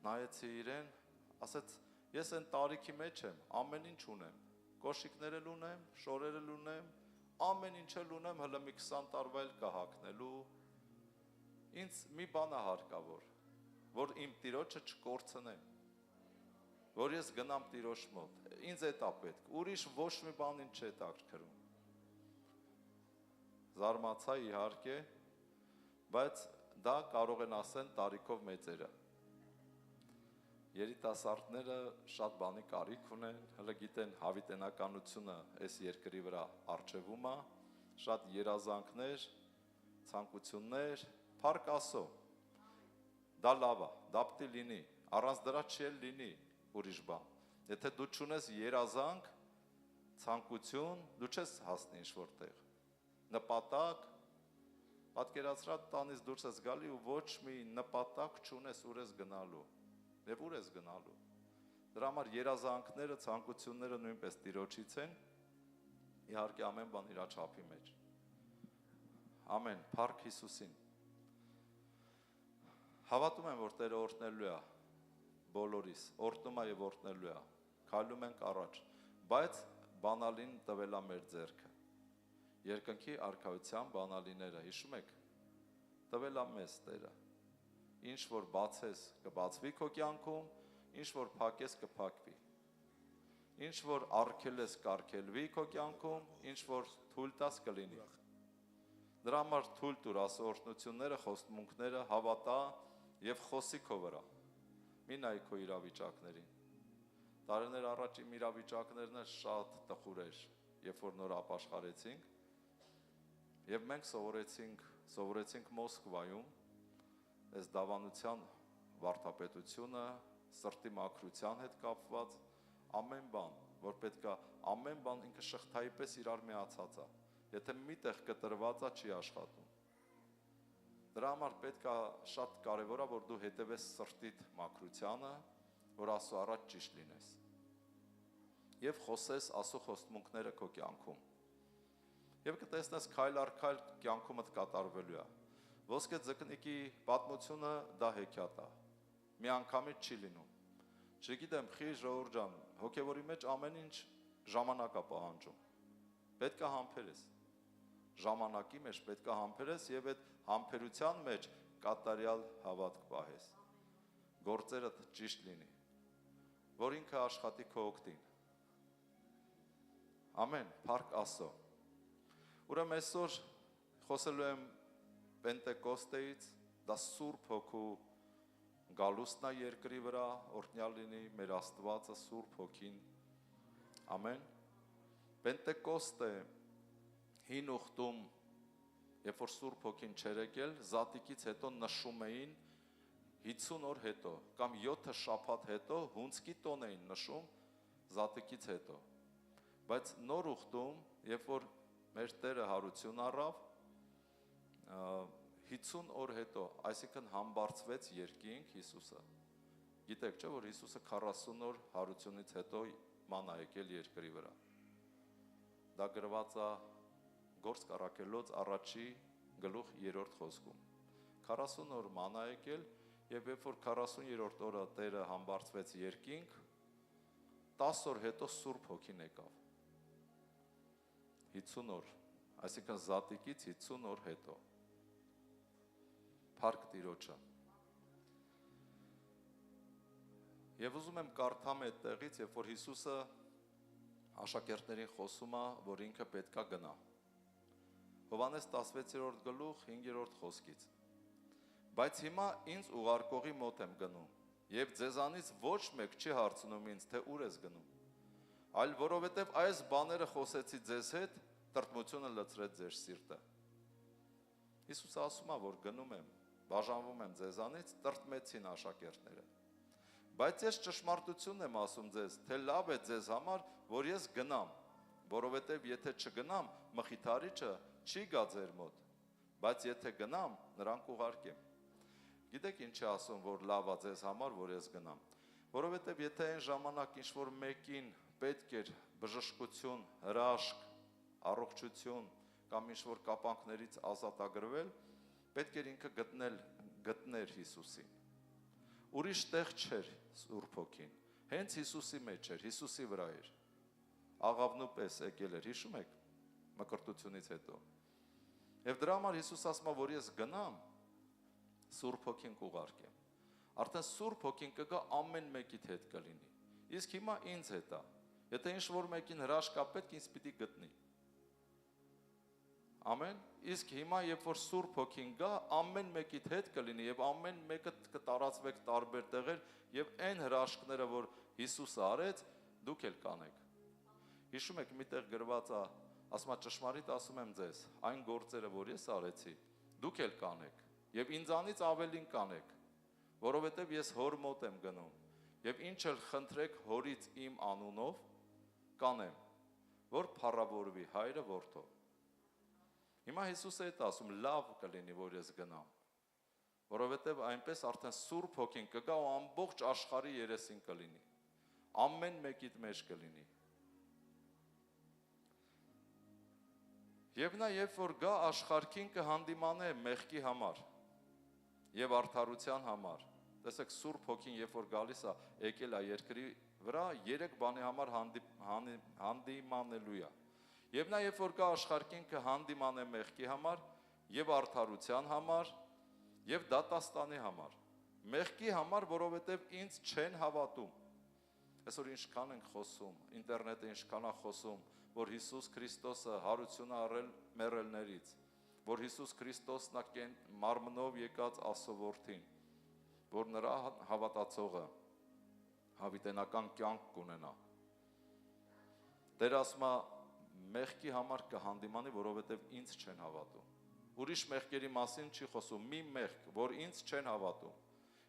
նայեցի իրեն, ասեց ես այն տարիքի մեջ եմ, ամեն ինչ ունեմ, կոշիկներ էլ ունեմ, շորեր էլ ունեմ, ամեն ինչ էլ ունեմ, հələ մի 20 տարվա էլ կա հագնելու։ Ինձ մի բան է հարկավոր, որ իմ տիրոջը չկորցնեմ, որ ես գնամ տիրոջ մոտ, ինձ էդ է պետք, ուրիշ ոչ մի բան ինձ չէ հետաքրքրում։ Զարմացա իհարկե, բայց դա կարող են ասեն տարիքով մեծերը։ Երիտասարդները շատ բանի կարիք ունեն, հələ գիտեն հավիտենականությունը այս երկրի վրա արժևում է, շատ երազանքներ, ցանկություններ, փառք Աստծո։ Դա լավ է, դա պիտի լինի, առանց դրա չի լինի ուրիշ բան։ Եթե դու չունես երազանք, ցանկություն, դու չես հասնի ինչ-որ տեղ։ Նպատակ, պատկերացրա տանից դուրս ես գալի ու ոչ մի նպատակ չունես ուր ես գնալու։ Եվ ուր ես գնալու։ Դրա համար երազանքները, ցանկությունները նույնպես Տիրոջից են, իհարկե ամեն բան իր չափի մեջ։ Ամեն, փառք Հիսուսին։ Հավատում եմ, որ Տերը օրհնելու է բոլորիս, օրհնում է եւ օրհնելու է։ Քայլում ենք առաջ, բայց բանալին տվել է մեր ձեռքը։ Երկնքի արքայության բանալիները, հիշում եք, տվել է մեզ Տերը։ Ինչ որ բացես կբացվի քո կյանքում, ինչ որ փակես կփակվի։ Ինչ որ արգելես կարգելվի քո կյանքում, ինչ որ թույլ տաս կլինի։ Դրա համար թույլ տուր Աստծո օրհնությունները, խոստմունքները հավատա եւ խոսի քո վրա։ Մի նայ քո իրավիճակներին։ Տարիներ առաջ իմ իրավիճակներն շատ տխուր էր, երբ որ նոր ապաշխարեցինք, եւ մենք սովորեցինք Մոսկվայում այս դավանության վարդապետությունը, սրտի մաքրության հետ կապված ամեն բան, որ պետքա ամեն բան ինքը շղթայի պես իրար միացած է։ Եթե միտեղ կտրված է, չի աշխատում։ Դրա համար պետքա շատ կարևոր է, որ դու հետևես սրտիդ մաքրությանը, որ Աստծո առաջ ճիշտ լինես։ Եվ խոսես Աստծո խոստմունքները քո կյանքում։ Եվ կտեսնես քայլ առ քայլ կյանքումդ կատարվելու է։ Ոսկե ձկնիկի պատմությունը դա հեքիաթ է։ Մի անգամից չի լինում։ Չգիտեմ, խի ժողովուրդ ջան, հոգևորի մեջ ամեն ինչ ժամանակ է պահանջում։ Պետք է համբերես։ Ժամանակի մեջ պետք է համբերես եւ այդ համբերության մեջ կատարյալ հավատք պահես։ Գործերդ ճիշտ լինի, որ ինքը աշխատի քո օգտին։ Ամեն, փառք Աստծո։ Ուրեմն այսօր խոսելու եմ Պենտեկոստեից, դա Սուրբ Հոգու գալուստն է երկրի վրա, օրհնյալ լինի մեր Աստվածը, Սուրբ Հոգին։ Ամեն։ Պենտեկոստե հին ուխտում, երբ որ Սուրբ Հոգին չէր եկել, զատիկից հետո նշում էին 50 օր հետո կամ 7 շաբաթ հետո հունցքի տոն էին նշում զատիկից հետո։ Բայց նոր ուխտում, երբ որ մեր Տերը հարություն առավ, 50 օր հետո, այսինքն համբարձվեց երկինք Հիսուսը։ Գիտեք, չէ՞ որ Հիսուսը 40 օր հարությունից հետո ման է եկել երկրի վրա։ Դա գրված է Գործ Առաքելոց առաջի գլուխ 3-րդ խոսքում։ 40 օր ման է եկել, եւ երբ որ 40-րդ օրը Տերը համբարձվեց երկինք, 10 օր հետո Սուրբ Հոգին եկավ։ 50 օր, այսինքն զատիկից 50 օր հետո։ Փառք Տիրոջը։ Եվ ուզում եմ կարդամ այդ տեղից, երբ որ Հիսուսը աշակերտներին խոսում է, որ ինքը պետքա գնա։ Հովհաննես 16-րդ գլուխ 5-րդ խոսքից։ Բայց հիմա ինձ ուղարկողի մոտ եմ գնում, եւ ձեզանից ոչ մեկ չի հարցնում ինձ, թե ուր ես գնում։ Այլ որովհետև այս բաները խոսեցի ձեզ հետ, տրտմությունը լցրեց ձեր սիրտը։ Հիսուսը ասում է, որ գնում եմ, բաժանվում եմ ձեզանից, տրտմեցին աշակերտները։ Բայց ես ճշմարտությունն եմ ասում ձեզ, թե լավ է ձեզ համար, որ ես գնամ, որովհետև եթե չգնամ, մխիթարիչը չի գա ձեր մոտ, բայց եթե գնամ, նրան կուղարկեմ։ Գիտեք ինչ է ասում, որ լավ է ձեզ համար, որ ես գնամ, որովհետև եթե այն ժամանակ ինչ-որ մեկին պետք էր բժշկություն, հրաշք, առողջություն կամ ինչ-որ կապանքներից ազատագրվել, պետք էր ինքը գտներ Հիսուսին։ Ուրիշ տեղ չէր Սուրբ Հոգին, հենց Հիսուսի մեջ էր, Հիսուսի վրա էր, աղավնու պես եկել էր, հիշում եք, մկրտությունից հետո։ Եվ դրա համար Հիսուս ասում է, որ ես գնամ, Սուրբ Հոգին կուղարկեմ։ Արդեն Սուրբ Հոգին կգա ամեն մեկիդ հետ կլինի։ Իսկ հիմա ինձ հետ է։ Եթե ինչ-որ մեկին հրաշք կա պետք, ինձ պիտի գտնի։ Ամեն։ Իսկ հիմա, երբ որ Սուրբ Հոգին գա, ամեն մեկիդ հետ կլինի եւ ամեն մեկը կտարածվեք տարբեր տեղեր եւ այն հրաշքները, որ Հիսուսը արեց, դուք էլ կանեք։ Հիշում եք, միտեղ գրված է, ասում է ճշմարիտ ասում եմ ձեզ, այն գործերը, որ ես արեցի, դուք էլ կանեք եւ ինձանից ավելին կանեք, որովհետեւ ես Հոր մոտ եմ գնում եւ ինչ էլ խնդրեք Հորից իմ անունով կանեմ, որ փառավորվի Հայրը Որդով։ Հիմա Հիսուսը այդ ասում, լավ կլինի, որ ես գնամ, որովհետև այնպես արդեն Սուրբ Հոգին կգա ու ամբողջ աշխարհի երեսին կլինի, ամեն մեկիդ մեջ կլինի։ Եվ նա երբ որ գա աշխարհին կհանդիմանե մեղքի համար եւ արդարության համար։ Տեսեք, Սուրբ Հոգին երբ որ գալիս է, եկել է երկրի վրա, 3 բանի համար հանդիմանելու է։ Եվ նա երբ որ գա աշխարհին կհանդիմանե մեղքի համար եւ արդարության համար եւ դատաստանի համար։ Մեղքի համար, որովհետեւ ինձ չեն հավատում։ Այսօր ինչքան ենք խոսում, ինտերնետը ինչքան է խոսում, որ Հիսուս Քրիստոսը հարություն է առել մեռելներից, որ Հիսուս Քրիստոսն է մարմնով եկած Աստծո Որդին, որ նրա հավատացողը հավիտենական կյանք կունենա։ Տեր ասում է, մեղքի համար կհանդիմանի, որովհետև ինձ չեն հավատում։ Ուրիշ մեղքերի մասին չի խոսում, մի մեղք, որ ինձ չեն հավատում։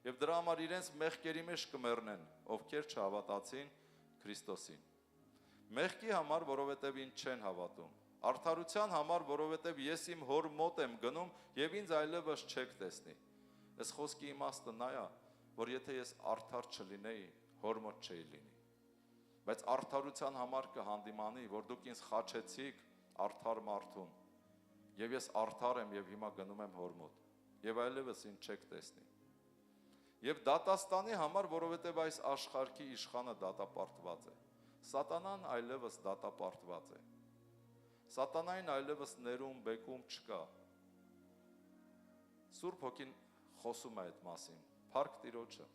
Եվ դրա համար իրենց մեղքերի մեջ կմեռնեն, ովքեր չհավատացին Քրիստոսին։ Մեղքի համար, որովհետև ինձ չեն հավատում։ Արդարության համար, որովհետև ես իմ Հոր մոտ եմ գնում եւ ինձ այլևս չեք տեսնի։ Այս խոսքի իմաստը նա է, որ եթե ես արդար չլինեի, Հոր մոտ չէի լինի։ Բայց արդարության համար կհանդիմանի, որ դուք ինձ խաչեցիք արդար մարդուն, եւ ես արդար եմ եւ հիմա գնում եմ Հոր մոտ, եւ այլևս ինձ չեք տեսնի։ Եվ դատաստանի համար, որովհետեւ այս աշխարհի իշխանը դատապարտված է։ Սատանան այլևս դատապարտված է։ Սատանային այլևս ներում, բեկում չկա։ Սուրբ Հոգին խոսում է այդ մասին, փառք Տիրոջը։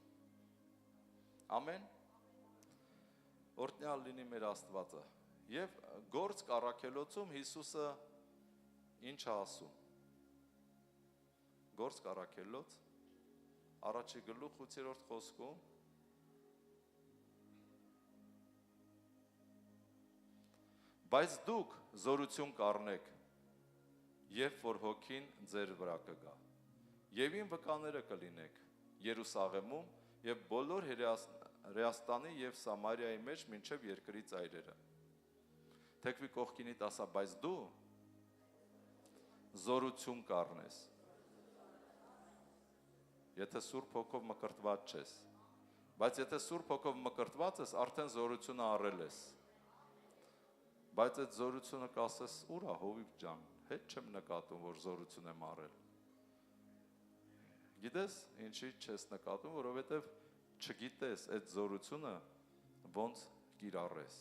Ամեն։ Օրհնյալ լինի մեր Աստվածը։ Եվ գործ կառաքելոցում Հիսուսը ինչ է ասում։ Գործ կառաքելոց առաջի գլուխ 8-րդ խոսքում Բայց դուք զորություն կառնեք, երբ որ Հոգին ձեր վրա կգա, եւ իմ վկաները կլինեք Երուսաղեմում եւ բոլոր Հրեաստանի եւ Սամարիայի մեջ մինչեւ երկրի ծայրերը։ Թեկվի կողքինիդ ասա, բայց դու զորություն կառնես։ Եթե Սուրբ Հոգով մկրտված չես, բայց եթե Սուրբ Հոգով մկրտված ես, արդեն զորությունը առել ես։ Բայց այդ զորությունը կասես, ուր է Հովիվ ջան, հետ չեմ նկատում, որ զորություն եմ առել։ Գիտես, ինչի չես նկատում, որովհետև չգիտես այդ զորությունը ոնց կիրառես։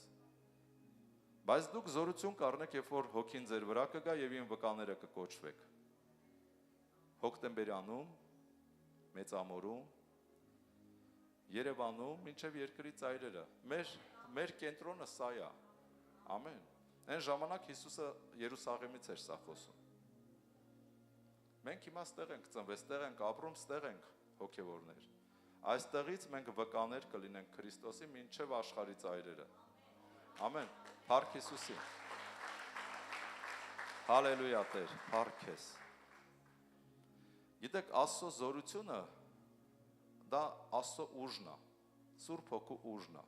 Բայց դուք զորություն կառնեք, երբ որ Հոգին ձեր վրա կգա եւ իմ վկաները կկոչվեք։ Հոկտեմբերանում, Մեծամորում, Երևանում, մինչև երկրի ծայրերը։ Մեր կենտրոնը սա է։ Ամեն։ Այն ժամանակ Հիսուսը Երուսաղեմից էր սա խոսում։ Մենք հիմա ստեղ ենք ծնվել, ստեղ ենք ապրում, ստեղ ենք հոգևորներ։ Այստեղից մենք վկաներ կլինենք Քրիստոսի մինչև աշխարհի ծայրերը։ Ամեն։ Փառք Հիսուսին։ Հալելույա Տեր, փառք ես։ Գիտեք, Աստծո զորությունը դա Աստծո ուժն է, Սուրբ Հոգու ուժն է,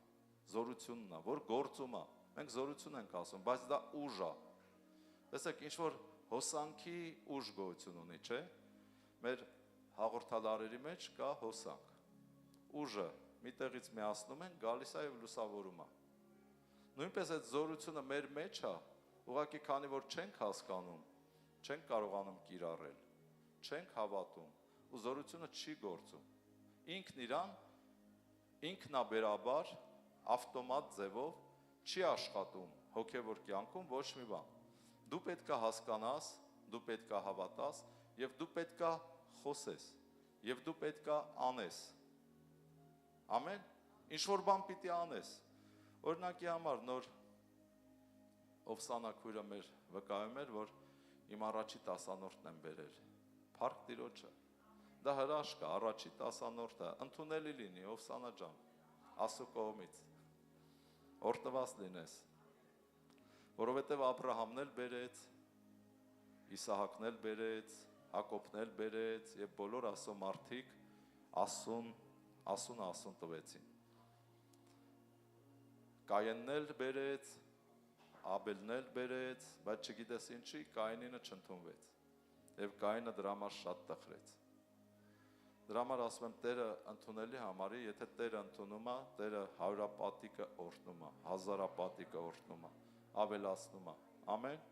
զորությունն է, որ գործում է։ Մենք զորություն ենք ասում, բայց դա ուժ է։ Տեսեք, ինչ որ հոսանքի ուժ գոյություն ունի, չէ՞։ Մեր հաղորդալարերի մեջ կա հոսանք։ Ուժը մի տեղից միացնում են, գալիս է եւ լուսավորում է։ Նույնպես այդ զորությունը մեր մեջ է, ուղղակի քանի որ չենք հասկանում, չենք կարողանում կիրառել, չենք հավատում, ու զորությունը չի գործում։ Ինքն իրան ինքնաբերաբար ավտոմատ ձևով չի աշխատում հոգևոր կյանքում ոչ մի բան։ Դու պետք է հասկանաս, դու պետք է հավատաս եւ դու պետք է խոսես եւ դու պետք է անես։ Ամեն։ Ինչ որ բան պիտի անես։ Օրինակի համար նոր Օվսանա քույրը մեր վկայում էր, որ իմ առաջի 10-րդն եմ բերել։ Փառք Տիրոջը։ Դա հրաշք է, առաջի 10-րդը ընդունելի լինի, Օվսանա ջան, Աստծո կողմից։ Օրհնված լինես։ Որովհետև Աբրահամն էլ բերեց, Իսահակն էլ բերեց, Հակոբն էլ բերեց եւ բոլոր Աստծո մարդիկ ասուն տվեցին։ Կայենն էլ բերեց, Աբելն էլ բերեց, բայց չգիտես ինչի, Կայենինը չընդունվեց։ Եվ Կայենը դրա համար շատ տխրեց։ Դրա համար ասում եմ, Տերը ընդունելի համարի, եթե Տերը ընդունում է, Տերը հարյուրապատիկը օրհնում է, հազարապատիկը օրհնում է, ավելացնում է։ Ամեն։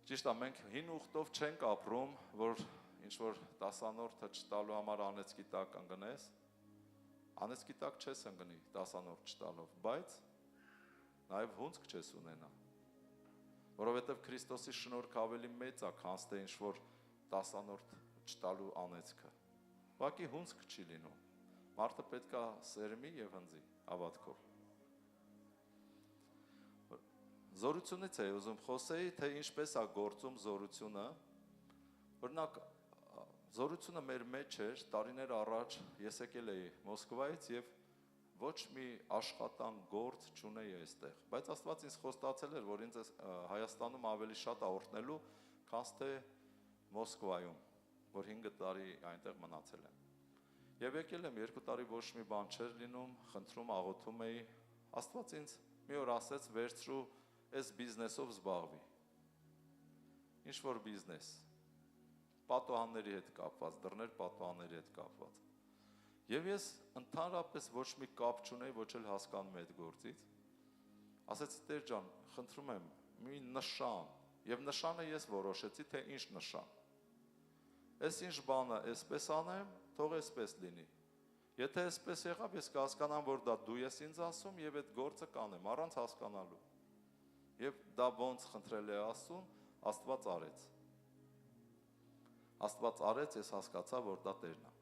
Ճիշտ է, մենք հին ուխտով չենք ապրում, որ ինչ որ 10-րդը չտալու համար անեծքի տակ ընկնես, անեծքի տակ չես ընկնի 10-րդ չտալով, բայց նաև հունցք չես ունենա, որովհետև Քրիստոսի շնորհքը ավելի մեծ է, քան թե ինչ որ 10-րդ չտալու անեծքը։ Ուղղակի հունցք չի լինում։ Մարդը պետք է սերմի եւ հնձի հավատքով։ Զորությունից է ուզում խոսեի, թե ինչպես է գործում զորությունը։ Օրինակ, զորությունը մեր մեջ էր, տարիներ առաջ ես եկել էի Մոսկվայից եւ ոչ մի աշխատանք գործ չունեի այստեղ, բայց Աստված ինձ խոստացել էր, որ ինձ Հայաստանում ավելի շատ օրհնելու, քան թե Մոսկվայում, որ 5 տարի այնտեղ մնացել եմ։ Եվ եկել եմ 2 տարի ոչ մի բան չէր լինում, խնդրում, աղոթում էի, Աստված ինձ մի օր ասեց, վերցրու այս բիզնեսով զբաղվի։ Ինչ որ բիզնես, պատոհանների հետ կապված, դռներ պատոհանների հետ կապված։ Եվ ես ընդհանրապես ոչ մի կապ չունեի, ոչ էլ հասկանում այդ գործից։ Ասեցի, Տեր ջան, խնդրում եմ, մի նշան, եւ նշանը ես որոշեցի, թե ինչ նշան։ Այս ինչ բանը այսպես անեմ, թող այսպես լինի։ Եթե այսպես եղավ, ես կհասկանամ, որ դա դու ես ինձ ասում եւ այդ գործը կանեմ առանց հասկանալու։ Եվ դա ոնց խնդրել է Աստծուն, Աստված արեց։ Աստված արեց, ես հասկացա, որ դա Տերն է։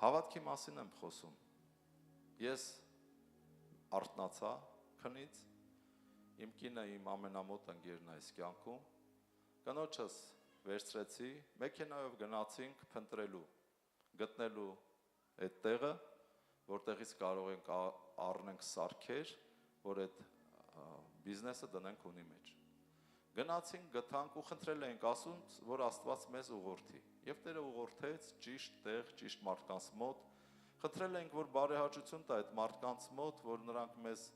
Հավատքի մասին եմ խոսում։ Ես արթնացա քնից, իմ կինը իմ ամենամոտ ընկերն է այս կյանքում, կնոջս վերցրեցի, մեքենայով գնացինք փնտրելու, գտնելու այդ տեղը, որտեղից կարող ենք առնենք սարքեր, որ այդ բիզնեսը դնենք ունի մեջ։ Գնացինք, գտանք ու խնդրել էինք ասում, որ Աստված մեզ ուղղորդի։ Եվ Տերը ուղղորդեց ճիշտ տեղ, ճիշտ մարդկանց մոտ։ Խնդրել էինք, որ բարեհաճություն տա այդ մարդկանց մոտ, որ նրանք մեզ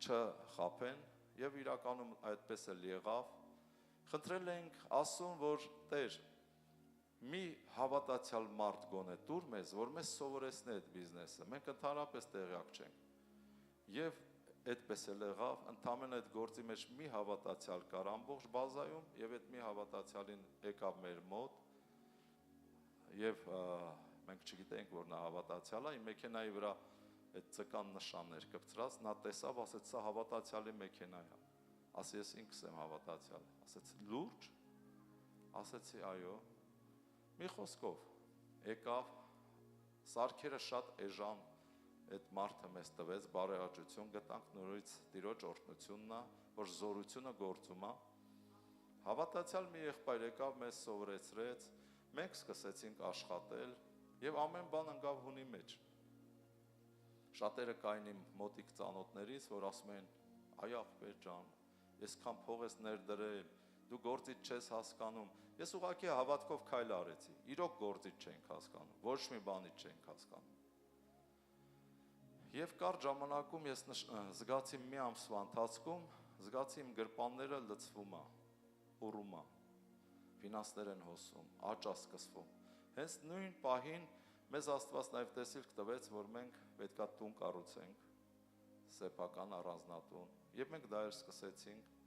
չխաբեն, եւ իրականում այդպես էլ եղավ։ Խնդրել էինք ասում, որ Տեր, մի հավատացյալ մարդ գոնե տուր մեզ, որ մեզ սովորեցնի այդ բիզնեսը։ Մենք ընդհանրապես տեղյակ չենք։ Եվ այդպես էլ եղավ, ընդամենը այդ գործի մեջ մի հավատացյալ կար ամբողջ բազայում եւ այդ մի հավատացյալին եկավ մեր մոտ եւ մենք չգիտենք որ նա հավատացյալ է, իմ մեքենայի վրա այդ ցկան նշաններ կպցրած, նա տեսավ, ասեց սա հավատացյալի մեքենա է։ Ասի ես ինքս եմ հավատացյալ։ Ասեց լուրջ։ Ասեցի այո։ Մի խոսքով եկավ, սարքերը շատ էժան այդ մարդը մեզ տվեց, բարեհաճություն գտանք, նորից Տիրոջ օրհնությունն է, որ զորությունը գործում է։ Հավատացյալ մի եղբայր եկավ, մեզ սովորեցրեց, մենք սկսեցինք աշխատել եւ ամեն բան ընկավ հունի մեջ։ Շատերը կային իմ մոտիկ ծանոթներից, որ ասում են, այ ախպեր ջան, այսքան փող ես ներդրել, դու գործից չես հասկանում։ Ես ուղղակի հավատքով քայլ արեցի։ Իրոք գործից չենք հասկանում, ոչ մի բանից չենք հասկանում։ Եվ կարճ ժամանակում ես զգացի մի ամսվա ընթացքում, զգացի իմ գրպանները լցվում է, ուռում է, ֆինանսներ են հոսում, աճ է սկսվում։ Հենց նույն պահին մեզ Աստված նաև տեսիլք տվեց, որ մենք պետքա տուն կառուցենք, սեփական առանձնատուն, եւ մենք դա էլ սկսեցինք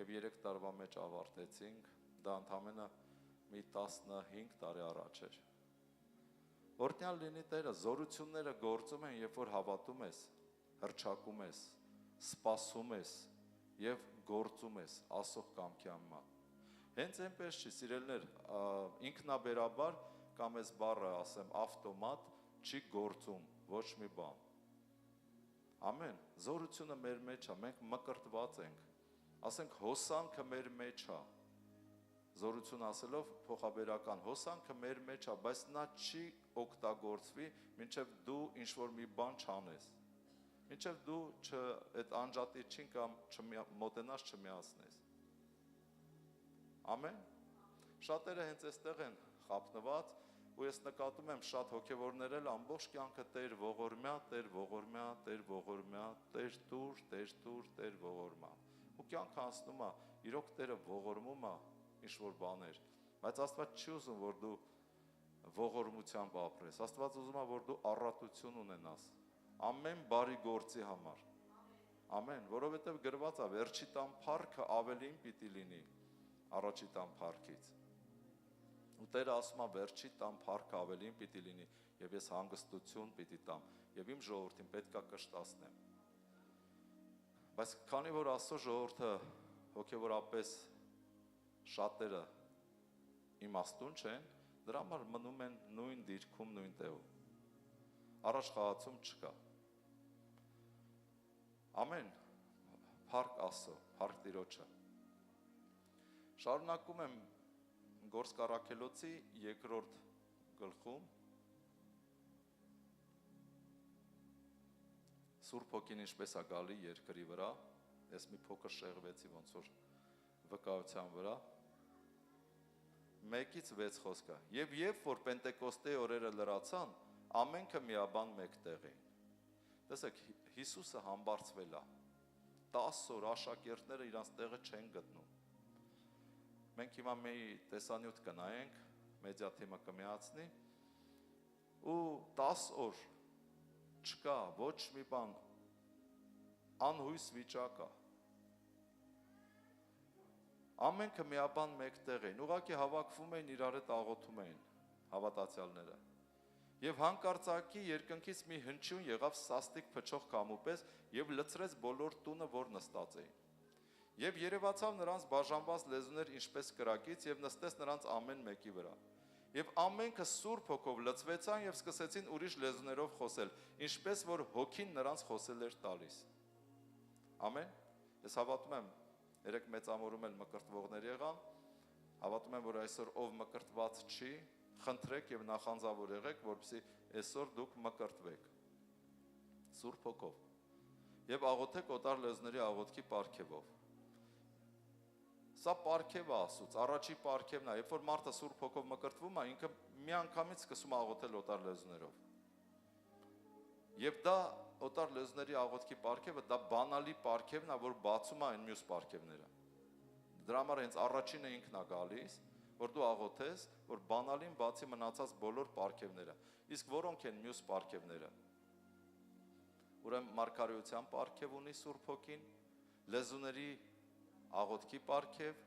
եւ 3 տարվա մեջ ավարտեցինք, դա ընդամենը մի 15 տարի առաջ էր։ Օրհնյալ լինի Տերը, զորությունները գործում են, երբ որ հավատում ես, հռչակում ես, սպասում ես եւ գործում ես Աստծո կամքի համար։ Հենց այնպես չի, սիրելիներ, ինքնաբերաբար կամ այս բառը ասեմ ավտոմատ չի գործում ոչ մի բան։ Ամեն, զորությունը մեր մեջ է, մենք մկրտված ենք, ասենք հոսանքը մեր մեջ է, զորություն ասելով փոխաբերական հոսանքը մեր մեջ է, բայց նա չի օգտագործվի, մինչև դու ինչ-որ մի բան չանես, մինչև դու այդ անջատիչին կամ մոտենաս չմիացնես։ Ամեն, շատերը հենց այստեղ են խապնված, ու ես նկատում եմ շատ հոգևորներ էլ ամբողջ կյանքը Տեր ողորմյա, Տեր ողորմյա, Տեր ողորմյա, Տեր տուր, Տեր տուր, Տեր ողորմա։ Ու կյանքը անցնում է, իրոք Տերը ողորմում է ինչ-որ բաներ, բայց Աստված չի ուզում, որ դու ողորմությամբ ապրես, Աստված ուզում է, որ դու առատություն ունենաս, ամեն բարի գործի համար, ամեն, որովհետև գրված է, վերջի տան փառքը ավելին պիտի լինի առաջի տան փառքից, ու Տերը ասում է, վերջի տան փառքը ավելին պիտի լինի, և ես հանգստություն պիտի տամ, և իմ ժողովրդին պետք է կշտացնեմ, բայց քանի որ Աստծո ժողովուրդը հոգևորապես շատերը իմաստուն չեն, դրա համար մնում են նույն դիրքում, նույն տեղում, առաջ խաղացում չկա, ամեն, փառք Աստծո, փառք Տիրոջը, շարունակում եմ Գործք առաքելոցի 2-րդ գլխում Սուրբ Հոգին ինչպես է գալի երկրի վրա, ես մի փոքր շեղվեցի ոնց որ վկայության վրա, 1-6 խոսքը, և երբ որ Պենտեկոստեի օրերը լրացան, ամենքը միաբան մեկ տեղ էին, տեսեք, Հիսուսը համբարձվել է, 10 օր աշակերտները իրանց տեղը չեն գտնում, մենք հիմա մի տեսանյութ կնայենք, մեդիա թիմը կմիացնի, ու 10 օր չկա, ոչ մի բան, անհույս վիճակ է, ամենքը միաբան մեկ տեղ էին, ուղղակի հավաքվում էին իրար հետ աղոթում էին հավատացյալները, և հանկարծակի երկնքից մի հնչյուն եղավ սաստիկ փչող քամու պես և լցրեց բոլոր տունը, որ նստած էին, և երևացավ նրանց բաժանված լեզուներ ինչպես կրակից և նստեց նրանց ամեն մեկի վրա, և ամենքը Սուրբ Հոգով լցվեցան և սկսեցին ուրիշ լեզուներով խոսել, ինչպես որ Հոգին նրանց խոսել էր տալիս, ամեն, ես հավատում եմ, երեկ մեծամորում էլ մկրտվողներ եղան, հավատում եմ, որ այսօր ով մկրտված չի, խնդրեք և նախանձավոր եղեք, որպեսզի այսօր դուք մկրտվեք, Սուրբ Հոգով, և աղոթեք օտար լեզուների աղոթքի պարգևով, սա պարգև է Աստծուց, առաջի պարգևն է, երբ որ մարդը Սուրբ Հոգով մկրտվում է, ինքը միանգամից սկսում է աղոթել օտար լեզուներով, և դա օտար լեզուների աղոթքի պարգևը, դա բանալի պարգևն է, որ բացում է այն մյուս պարգևները, դրա համար հենց առաջինը ինքն է գալիս, որ դու աղոթես, որ բանալին բացի մնացած բոլոր պարգևները, իսկ որոնք են մյուս պարգևները, ուրեմն մարգարեության պարգև ունի Սուրբ Հոգին, լեզուների աղոթքի պարգև,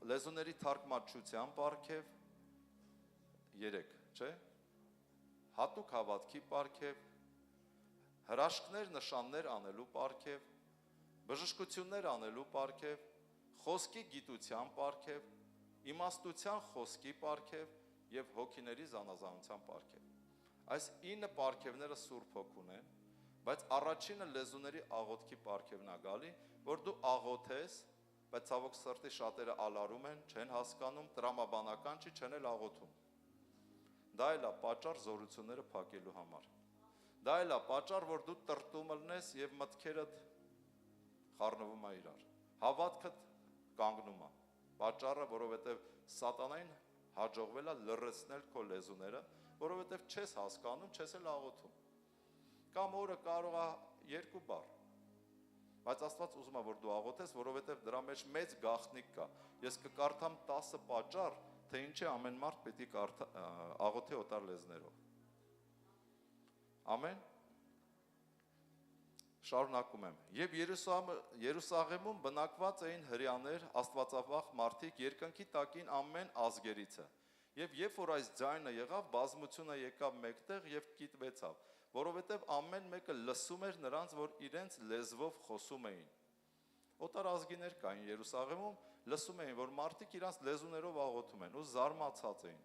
լեզուների թարգմանչության պարգև, 3, չէ, հատուկ հավատքի պարգև, հրաշքներ նշաններ անելու պարգև, բժշկություններ անելու պարգև, խոսքի գիտության պարգև, իմաստության խոսքի պարգև և հոգիների զանազանության պարգև, այս 9 պարգևները Սուրբ Հոգուն են, բայց առաջինը լեզուների աղոթքի պարգևն է գալի, որ դու աղոթես, բայց ցավոք սրտի շատերը ալարում են, չեն հասկանում, տրամաբանական չի, չեն էլ աղոթում, դա էլ է պատճառ զորությունները փակելու համար, դա էլ է պատճառ, որ դու տրտում ելնես և մտքերդ խառնվում է իրար, հավատքդ կանգնում է, պատճառը, որովհետև սատանային հաջողվել է լռեցնել քո լեզուները, որովհետև չես հասկանում, չես էլ աղոթում, կամ օրը կարող է 2 բառ, բայց Աստված ուզում է, որ դու աղոթես, որովհետև դրա մեջ մեծ գաղտնիք կա, ես կկարդամ 10 պատճառ, թե ինչի ամեն մարդ պիտի աղոթի օտար լեզուներով, ամեն, շարունակում եմ, և Երուսաղեմում բնակված էին հրեաներ, աստվածավախ մարդիկ, երկնքի տակին ամեն ազգերիցը, և երբ որ այս ձայնը եղավ, բազմությունը եկավ մեկտեղ և կիտվեցավ, որովհետև ամեն մեկը լսում էր նրանց, որ իրենց լեզվով խոսում էին, Օտարազգիներ կային Երուսաղեմում, լսում էին, որ մարդիկ իրանց լեզուներով աղոթում են ու զարմացած էին։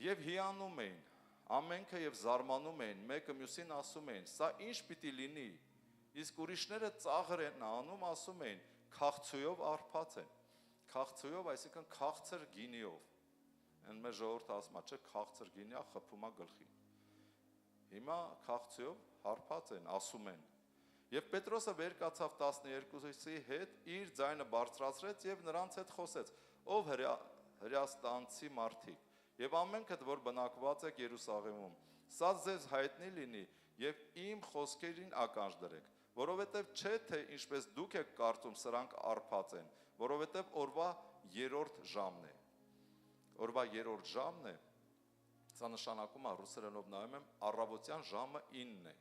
Եվ հիանում էին, ամենքը եւ զարմանում էին, մեկը մյուսին ասում էին. «Սա ինչ պիտի լինի»։ Իսկ ուրիշները ծաղր են անում, ասում էին. «Քաղցույով արփած են»։ Քաղցույով, այսինքն քաղցր գինիով։ Այն մեր ժողովուրդը ասում է, չէ, քաղցր գինիա խփում է գլխին։ Հիմա քաղցույով հարբած են, ասում են։ Եվ Պետրոսը վեր կացավ 12-ի հետ, իր ձայնը բարձրացրեց եւ նրանց հետ խոսեց. «Ով հրեաստանցի մարդիկ, եւ ամենքդ, որ բնակված եք Երուսաղեմում, սա ձեզ հայտնի լինի եւ իմ խոսքերին ականջ դրեք, որովհետեւ չէ թե ինչպես դուք եք կարծում սրանք արփած են, որովհետեւ օրվա 3-րդ ժամն է»։ Օրվա 3-րդ ժամն է, սա նշանակում է ռուսերենով նայում եմ, առավոտյան ժամը 9-ն է։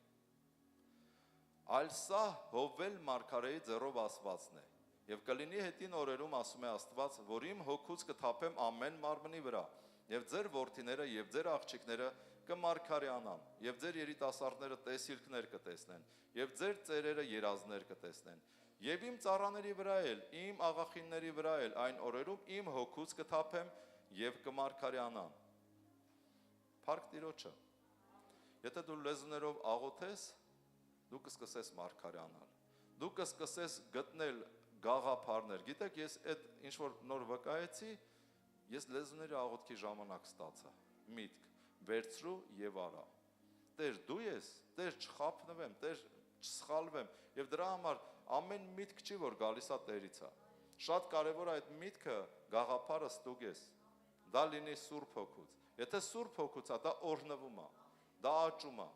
Այլ սա Հովվել մարգարեի ձեռով ասվածն է։ Եվ կլինի հետին օրերում, ասում է Աստված, որ իմ հոգուց կթափեմ ամեն մարմնի վրա, եւ ձեր որդիները եւ ձեր աղջիկները կմարգարյանան, եւ ձեր երիտասարդները տեսիլքներ կտեսնեն, եւ ձեր ծերերը երազներ կտեսնեն։ Եվ իմ ծառաների վրա էլ, իմ աղախինների վրա էլ այն օրերում իմ հոգուց կթափեմ եւ կմարգարյանան։ Փառք Տիրոջը։ Եթե դու լեզուներով աղոթես, դու կսկսես մարգարյանալ։ Դու կսկսես գտնել գաղափարներ։ Գիտեք, ես այդ ինչ որ նոր վկայեցի, ես լեզուների աղոթքի ժամանակ ստացա։ Միտք վերցրու եւ արա։ Տեր դու ես, Տեր չխափնվեմ, Տեր չսխալվեմ, եւ դրա համար ամեն միտք չի որ գալիս է Տերից է։ Շատ կարեւոր է այդ միտքը գաղափարը ստուգես։ Դա լինի Սուրբ Հոգուց։ Եթե Սուրբ Հոգուց է, դա օրհնվում է, դա աճում է։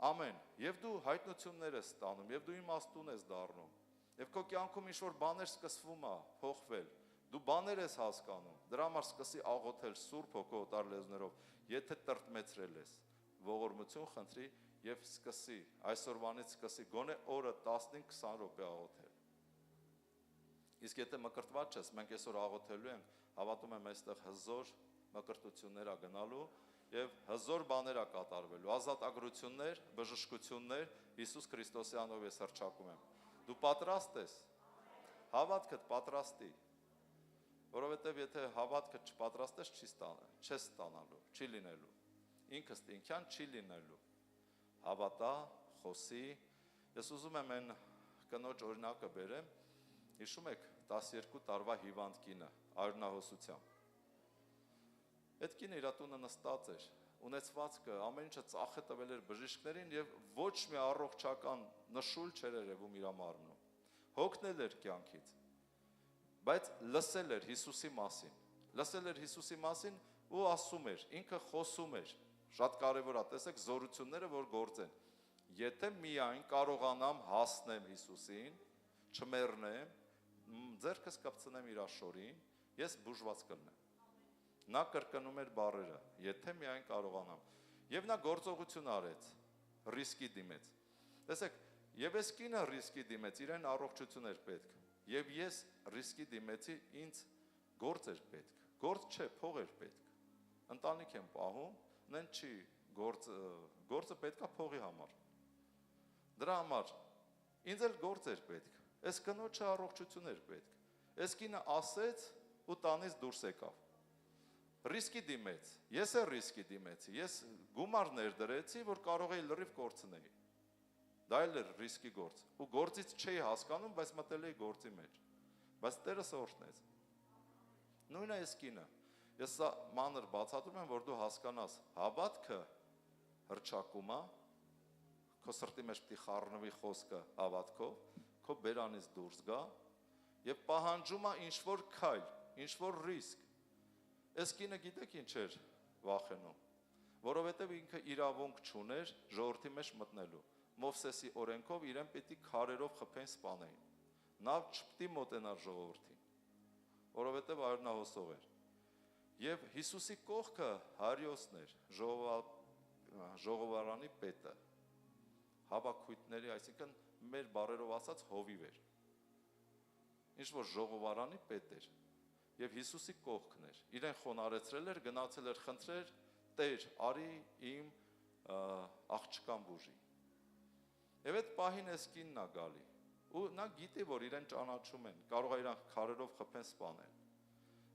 Ամեն։ Եվ դու հայտնություններ ես ստանում, եւ դու իմաստուն ես դառնում։ Եվ քո կյանքում ինչ որ բաներ սկսվում է փոխվել։ Դու բաներ ես հասկանում։ Դրա համար սկսի աղոթել Սուրբ Հոգու օտար լեզուներով, եթե տրտմեցրել ես։ Ողորմություն խնդրի եւ սկսի, այսօրվանից սկսի գոնե օրը 15-20 րոպե աղոթել։ Իսկ եթե մկրտված ես, մենք այսօր աղոթելու ենք, հավատում եմ այստեղ հզոր մկրտություններ ա գնալու եւ հզոր բաներ ա կատարվելու, ազատագրություններ, բժշկություններ Հիսուս Քրիստոսի անունով ես հռչակում եմ։ Դու պատրաստ ես։ Հավատքդ պատրաստի։ Որովհետեւ եթե հավատքդ չպատրաստես, չես ստանալու, չի լինելու։ Ինքս ինքյան չի լինելու։ Հավատա, խոսի։ Ես ուզում եմ այն կնոջ օրինակը բերեմ։ Հիշում եք 12 տարվա հիվանդ կինը արյունահոսությամբ։ Այդ կինը իր տունը նստած էր, ունեցվածքը ամեն ինչը ծախ է տվել էր բժիշկներին եւ ոչ մի առողջական նշույլ չէր երևում իր մարմնում։ Հոգնել էր կյանքից, բայց լսել էր Հիսուսի մասին։ Լսել էր Հիսուսի մասին ու ասում էր, ինքը խոսում էր։ Շատ կարևոր է, տեսեք զորությունները, որ գործեն։ Եթե միայն կարողանամ հասնեմ Հիսուսին, չմեռնեմ, ձեռքս կպցնեմ իր աշորին, ես բուժված կլնեմ։ Նա կրկնում էր բառերը, եթե միայն կարողանամ։ Եվ նա գործողություն արեց, ռիսկի դիմեց։ Տեսեք, եւ այս կինը ռիսկի դիմեց, իրեն առողջություն էր պետք։ Եվ ես ռիսկի դիմեցի, ինձ գործ էր պետք։ Գործ չէ, փող էր պետք։ Ընտանիք եմ պահում, նեն չի, գործը պետքա փողի համար։ Դրա համար ինձ էլ գործ էր պետք։ Այս կնոջը առողջություն էր պետք։ Այս կինը ասեց ու տանից դուրս եկավ։ Ռիսկի դիմեց, ես էլ ռիսկի դիմեցի, ես գումար ներդրեցի, որ կարող էի լրիվ կորցնեի։ Դա էլ էր ռիսկի գործ։ Ու գործից չէի հասկանում, բայց մտել էի գործի մեջ։ Բայց Տերս օրհնեց։ Նույնն է այս կինը։ Ես սա մանր բացատրում եմ, որ դու հասկանաս, հավատքը հռչակում է, քո սրտի մեջ պիտի խառնվի խոսքը հավատքով, քո բերանից դուրս գա եւ պահանջում է ինչ-որ քայլ, ինչ-որ ռիսկ։ Այս կինը գիտեք ինչ էր վախենում, որովհետև ինքը իրավունք չուներ ժողովրդի մեջ մտնելու։ Մովսեսի օրենքով իրեն պետք է քարերով խփեն սպանեին։ Նա չպետք է մոտենար ժողովրդին, որովհետև արյունահոսող էր։ Եվ Հիսուսի կողքը Հարիոսն էր, ժողովարանի պետը, հավաքույտների, այսինքն մեր բառերով ասած հովիվ էր։ Ինչ որ ժողովարանի պետ էր։ Եվ Հիսուսի կողքն էր, իրեն խոնարեցրել էր, գնացել էր խնդրեր, Տեր, արի իմ աղջկան բուժի։ Եվ այդ պահին այս կինն է գալի։ Ու նա գիտի, որ իրեն ճանաչում են, կարող է իրան քարերով խփեն սպանել։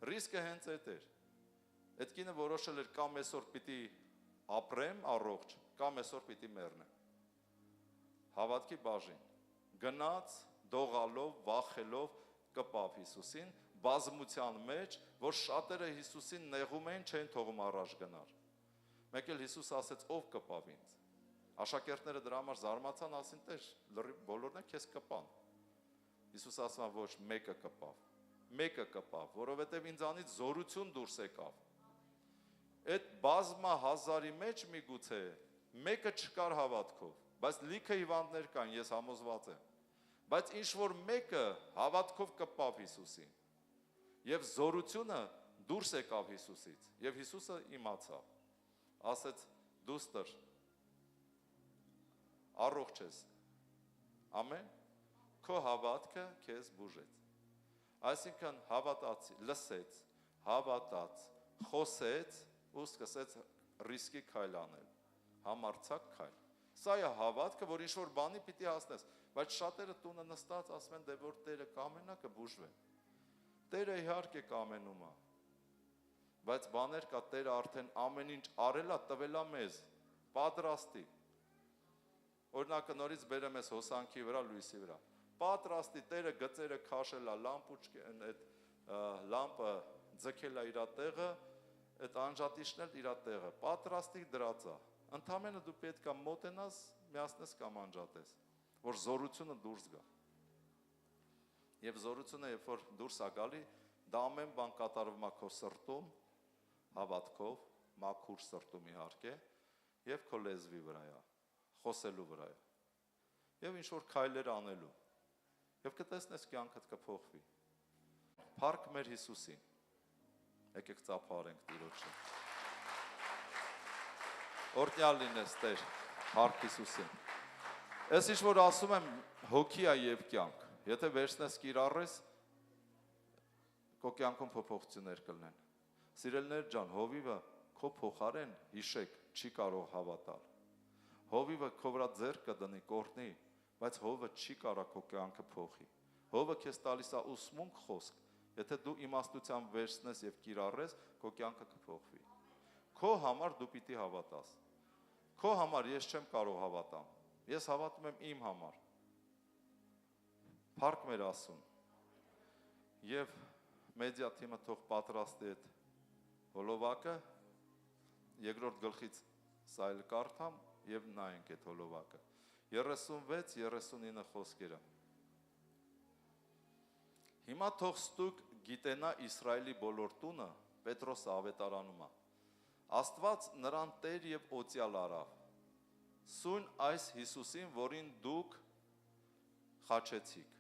Ռիսկը հենց այդ էր։ Այդ կինը որոշել էր կամ այսօր պիտի ապրեմ առողջ, կամ այսօր պիտի մեռնեմ։ Հավատքի բաժին գնաց դողալով, վախելով կպավ Հիսուսին, բազմության մեջ, որ շատերը Հիսուսին նեղում էին, չեն թողում առաջ գնար։ Մեկ էլ Հիսուս ասեց, ով կպավ ինձ։ Աշակերտները դրա համար զարմացան, ասին, Տեր, լրիվ բոլորն են քեզ կպան։ Հիսուս ասում ոչ, մեկը կպավ։ Մեկը կպավ, որովհետև ինձանից զորություն դուրս եկավ։ Այդ բազմա հազարի մեջ միգուցե մեկը չկար հավատքով, բայց լիքը հիվանդներ կան, ես համոզված եմ։ Բայց ինչ որ մեկը հավատքով կպավ Հիսուսին։ Եվ զորությունը դուրս եկավ Հիսուսից, եւ Հիսուսը իմացավ։ Ասեց, դուստր, առողջ ես։ Ամեն, քո հավատքը քեզ բուժեց։ Այսինքն հավատացի, լսեց, հավատաց, խոսեց ու սկսեց ռիսկի քայլ անել։ Համարձակ քայլ։ Սա է հավատքը, որ ինչ-որ բանի պիտի հասնես, բայց շատերը տունը նստած ասում են, դե որ Տերը կամենա կբուժվեն։ Տերը իհարկե կամենում է, բայց բաներ կա, Տերը արդեն ամեն ինչ արել է, տվել է մեզ, պատրաստի։ Օրինակը նորից բերեմ ես հոսանքի վրա, լույսի վրա։ Պատրաստի, Տերը գծերը քաշել է, լամպը ձգել է իր տեղը, այդ անջատիչն էլ իր տեղը, պատրաստի դրած է։ Ընդամենը դու պետք է մոտենաս, միացնես կամ անջատես, որ զորությունը դուրս գա։ Եվ զորությունը, երբ որ դուրս է գալի, դա ամեն բան կատարվում է քո սրտում, հավատքով, մաքուր սրտում իհարկե, եւ քո լեզվի վրա է, խոսելու վրա է։ Եվ ինչ որ քայլեր անելու։ Եվ կտեսնես կյանքդ կփոխվի։ Փառք մեր Հիսուսին։ Եկեք ծափարենք Տիրոջը։ Օրհնյալ լինես Տեր, փառք Հիսուսին։ Այս ինչ որ ասում եմ, հոգի է եւ կյանք։ Եթե վերցնես կիրառես, քո կյանքում փոփոխություններ կլինեն։ Սիրելիներ ջան, հովիվը քո փոխարեն հիշեք, չի կարող հավատալ։ Հովիվը քո վրա ձեռք կդնի, կորտնի, բայց հովը չի կարող քո կյանքը փոխի։ Հովը քեզ տալիս է ուսմունք խոսք, եթե դու իմաստությամբ վերցնես եւ կիրառես, քո կյանքը կփոխվի։ Քո համար դու պիտի հավատաս։ Քո համար ես չեմ կարող հավատամ։ Ես հավատում եմ իմ համար։ Փառք մեր Աստծուն։ Եվ մեդիա թիմը թող պատրաստի այդ հոլովակը, երկրորդ գլխից սա էլ կարդամ եւ նայենք այդ հոլովակը։ 36-39 խոսքերը։ Հիմա թող ստուկ գիտենա Իսրայելի բոլոր տունը, Պետրոսը ավետարանում է։ Աստված նրան Տեր եւ օծյալ արավ։ Սույն այս Հիսուսին, որին դուք խաչեցիք։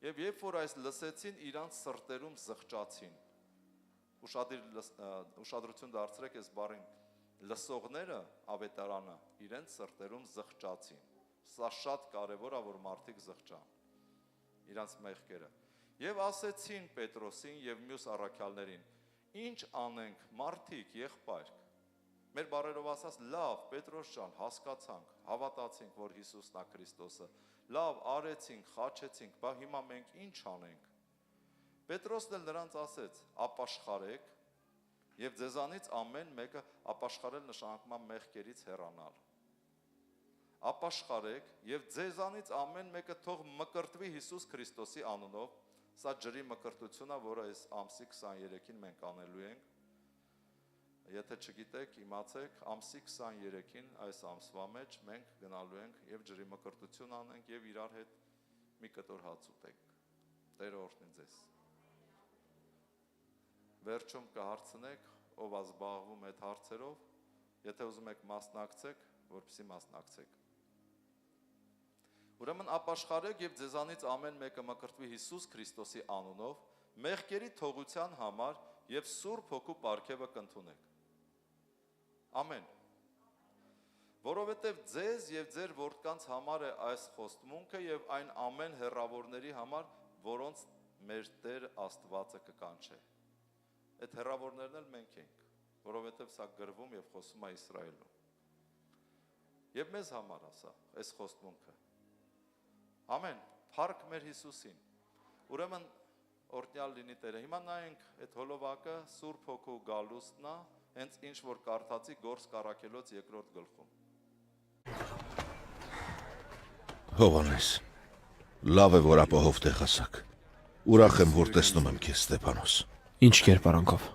Եվ երբ որ այս լսեցին, իրանց սրտերում զղջացին։ Ուշադրություն դարձրեք այս բառին, լսողները ավետարանը իրենց սրտերում զղջացին։ Սա շատ կարևոր է, որ մարդիկ զղջան իրանց մեղքերը։ Եվ ասեցին Պետրոսին եւ մյուս առաքյալներին. Ինչ անենք, մարդիկ, եղբայրք։ Մեր բառերով ասած, լավ, Պետրոս ջան, հասկացանք, հավատացինք, որ Հիսուսն է Քրիստոսը։ Լավ, արեցինք, խաչեցինք, բա հիմա մենք ինչ անենք։ Պետրոսն էլ նրանց ասեց. ապաշխարեք եւ ձեզանից ամեն մեկը, ապաշխարել նշանակում է մեղքերից հեռանալ։ Ապաշխարեք եւ ձեզանից ամեն մեկը թող մկրտվի Հիսուս Քրիստոսի անունով։ Սա ջրի մկրտությունն է, որը այս ամսի 23-ին մենք անելու ենք։ Եթե չգիտեք, իմացեք, ամսի 23-ին այս ամսվա մեջ մենք գնալու ենք եւ ջրի մկրտություն անենք եւ իրար հետ մի կտոր հաց ուտենք։ Տերը օրհնի ձեզ։ Վերջում կհարցնեք, ով է զբաղվում այդ հարցերով, եթե ուզում եք մասնակցեք, որպեսզի մասնակցեք։ Ուրեմն ապաշխարեք եւ ձեզանից ամեն մեկը մկրտվի Հիսուս Քրիստոսի անունով, մեղքերի թողության համար եւ Սուրբ Հոգու պարգևը կընդունեք։ Ամեն։ Որովհետև ձեզ եւ ձեր որդկանց համար է այս խոստմունքը եւ այն ամեն հեռավորների համար, որոնց մեր Տեր Աստվածը կկանչե։ Այդ հեռավորներն էլ մենք ենք, որովհետև սա գրվում եւ խոսում է Իսրայելում։ Եվ մեզ համար ասա, այս խոստմունքը։ Ամեն, փառք մեր Հիսուսին։ Ուրեմն օրհնյալ լինի Տերը։ Հիմա նայենք այդ հոլովակը Սուրբ Հոգու գալուստն է, հենց ինչ որ կարդացի Գործ Առաքելոց 2-րդ գլխում։ Հովանես, լավ է, որ ապահով տեղ հասակ։ Ուրախ եմ, որ տեսնում եմ քեզ, Ստեփանոս։ Ինչ կերպարանքով։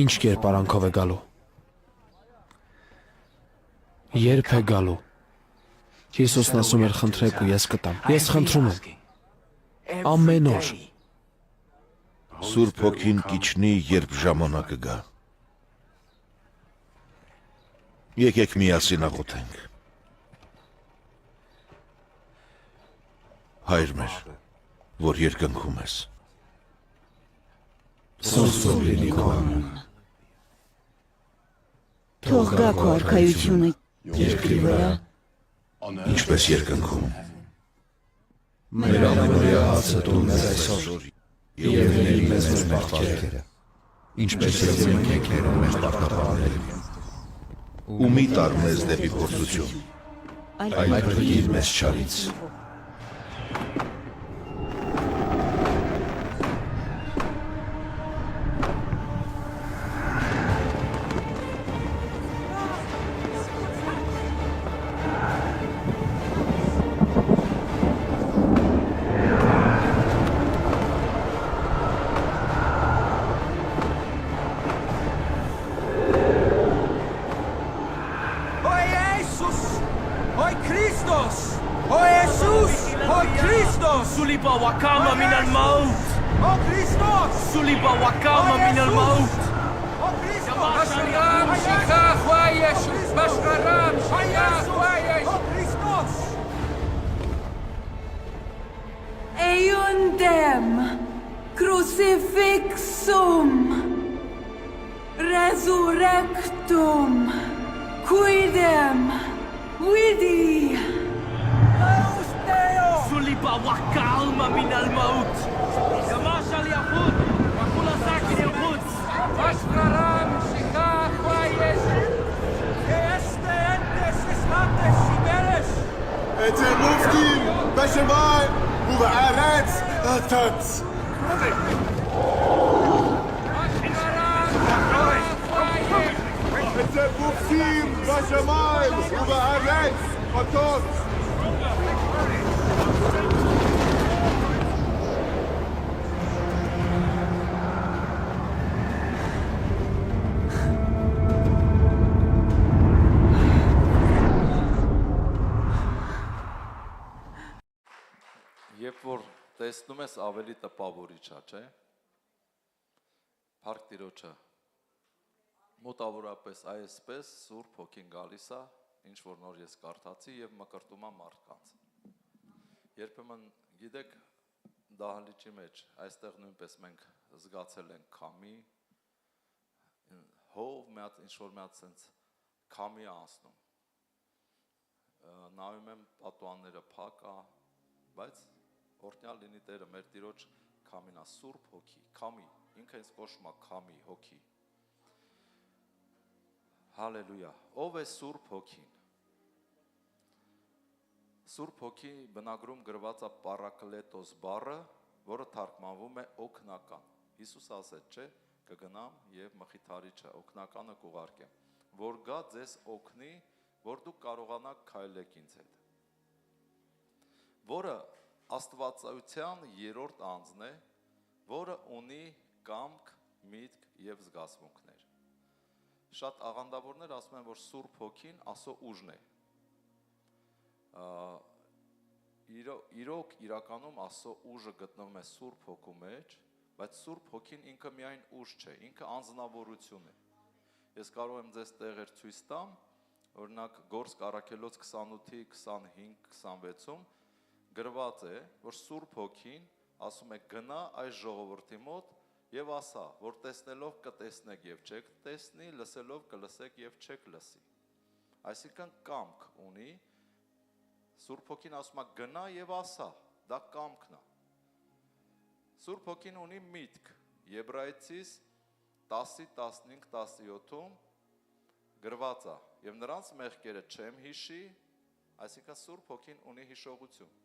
Ինչ կերպարանքով է գալու։ Երբ է գալու։ Հիսուսն ասում էր խնդրեք ու ես կտամ։ Ես խնդրում եմ։ Ամեն օր։ Սուրբ Հոգին կիջնի, երբ ժամանակը գա։ Եկեք միասին աղոթենք։ Հայր մեր, որ երկնքում ես։ Սուրբ լինի քո անունը։ Թող գա քո արքայությունը Երկրի վրա Ինչպես երկնքում։ մեր ամենօրյա հացը տուր մեզ այսօր եւ ների մեզ մեր պարտքերը, ինչպես եւ մենք ենք ներում մեր պարտավորներին։ Ու մի տար մեզ դեպի փորձություն, այլ այլ փրկիր մեզ չարից։ Sulipa wakama min al-maut. Oh Christos! Sulipa wakama min al-maut. Oh Christos! Bashkaram shikach wa Yeshua. Bashkaram shikach wa Yeshua. Oh Christos! Eiundem crucifixum resurrectum quidem vidi. Sulipa wakama min al-maut. Yamasha li-yahud. Wakula sakin yahud. Bashkaram shikach wa Yeshua. Este entes eshates shimeresh. את מופקים בשמיים ובארץ אתת. את מופקים בשמיים ובארץ אתת. Երբ որ տեսնում ես ավելի տպավորիչ է, չէ՞։ Փառք Տիրոջը։ Մոտավորապես այսպես Սուրբ Հոգին գալիս է, ինչ որ նոր ես կարդացի եւ մկրտում է մարդկանց։ Երբեմն գիտեք դահլիճի մեջ այստեղ նույնպես մենք զգացել ենք քամի, հով մի հատ ինչ որ մի հատ sense քամի անցնում։ Նայում եմ պատուանները փակ է, բայց օրհնյալ լինի Տերը, մեր Տիրոջ քամինա Սուրբ Հոգի, քամի, ինքը ինձ կոչվում է քամի, հոգի։ Հալելույա։ Ով է Սուրբ Հոգին։ Սուրբ Հոգի բնագրում գրված է պարակլետոս բառը, որը թարգմանվում է օգնական։ Հիսուս ասեց, չէ, կգնամ եւ մխիթարիչը, օգնականը կուղարկեմ, որ գա ձեզ օգնի, որ դուք կարողանաք քայլեք ինձ հետ։ Որը Աստվածայության երրորդ անձն է, որը ունի կամք, միտք եւ զգացմունքներ։ Շատ աղանդավորներ ասում են, որ Սուրբ Հոգին ասո ուժն է։ Իրոք իրականում ասո ուժը գտնվում է Սուրբ Հոգու մեջ, բայց Սուրբ Հոգին ինքը միայն ուժ չէ, ինքը անձնավորություն է։ Ես կարող եմ ձեզ տեղեր ցույց տամ, օրինակ Գործ Առաքելոց 28-ի 25-26-ում գրված է, որ Սուրբ Հոգին ասում է գնա այս ժողովրդի մոտ եւ ասա, որ տեսնելով կտեսնեք եւ չեք տեսնի, լսելով կլսեք եւ չեք լսի։ Այսինքն կամք ունի, Սուրբ Հոգին ասում է գնա եւ ասա, դա կամքն է։ Սուրբ Հոգին ունի միտք, Եբրայեցիս 10-15-17-ում գրված է, եւ նրանց մեղքերը չեմ հիշի, այսինքն Սուրբ Հոգին ունի հիշողություն։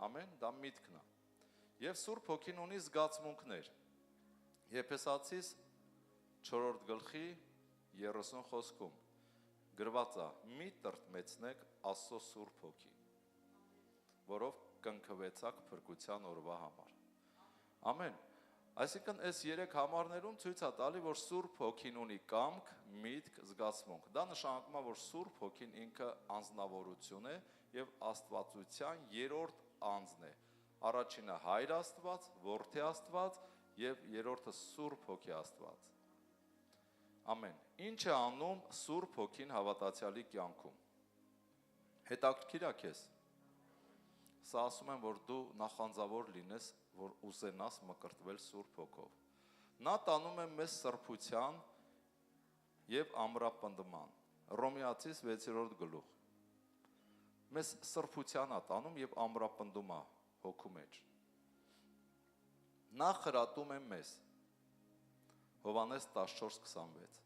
Ամեն, դա միտքն է։ Եվ Սուրբ Հոգին ունի զգացմունքներ։ Եփեսացիս 4-րդ գլխի 30 խոսքում գրված է. մի տրտմեցնեք Աստծո Սուրբ Հոգի, որով կնքվեցաք փրկության օրվա համար։ Ամեն։ Այսինքն այս 3 համարներում ցույց է տալի, որ Սուրբ Հոգին ունի կամք, միտք, զգացմունք։ Դա նշանակում է, որ Սուրբ Հոգին ինքը անձնավորություն է եւ Աստվածության երրորդ անձն է։ Առաջինը Հայր Աստված, Որդի Աստված եւ երրորդը Սուրբ Հոգի Աստված։ Ամեն։ Ինչ է անում Սուրբ Հոգին հավատացյալի կյանքում։ Հետաքրքիր է քեզ։ Սա ասում եմ, որ դու նախանձավոր լինես, որ ուզենաս մկրտվել Սուրբ Հոգով։ Նա տանում է մեզ սրբության եւ ամրապնդման։ Հռոմեացիս 6-րդ գլուխ։ Մեզ սրբության է տանում եւ ամրապնդում է հոգու մեջ։ Նա խրատում է մեզ։ Հովհաննես 14:26։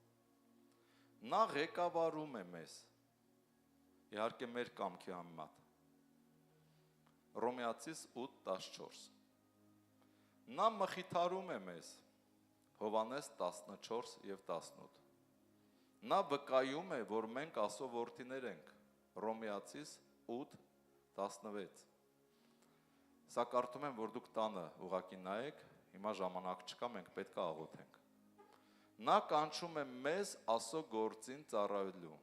Նա ղեկավարում է մեզ։ Իհարկե մեր կամքի համեմատ։ Հռոմեացիս 8:14։ Նա մխիթարում է մեզ։ Հովհաննես 14 եւ 18։ Նա վկայում է, որ մենք Աստծո որդիներ ենք։ Հռոմեացիս 8:16։ Սա կարդում եմ, որ դուք տանը ուղակի նայեք, հիմա ժամանակ չկա, մենք պետք է աղոթենք։ Նա կանչում է մեզ Աստծո գործին ծառայելու։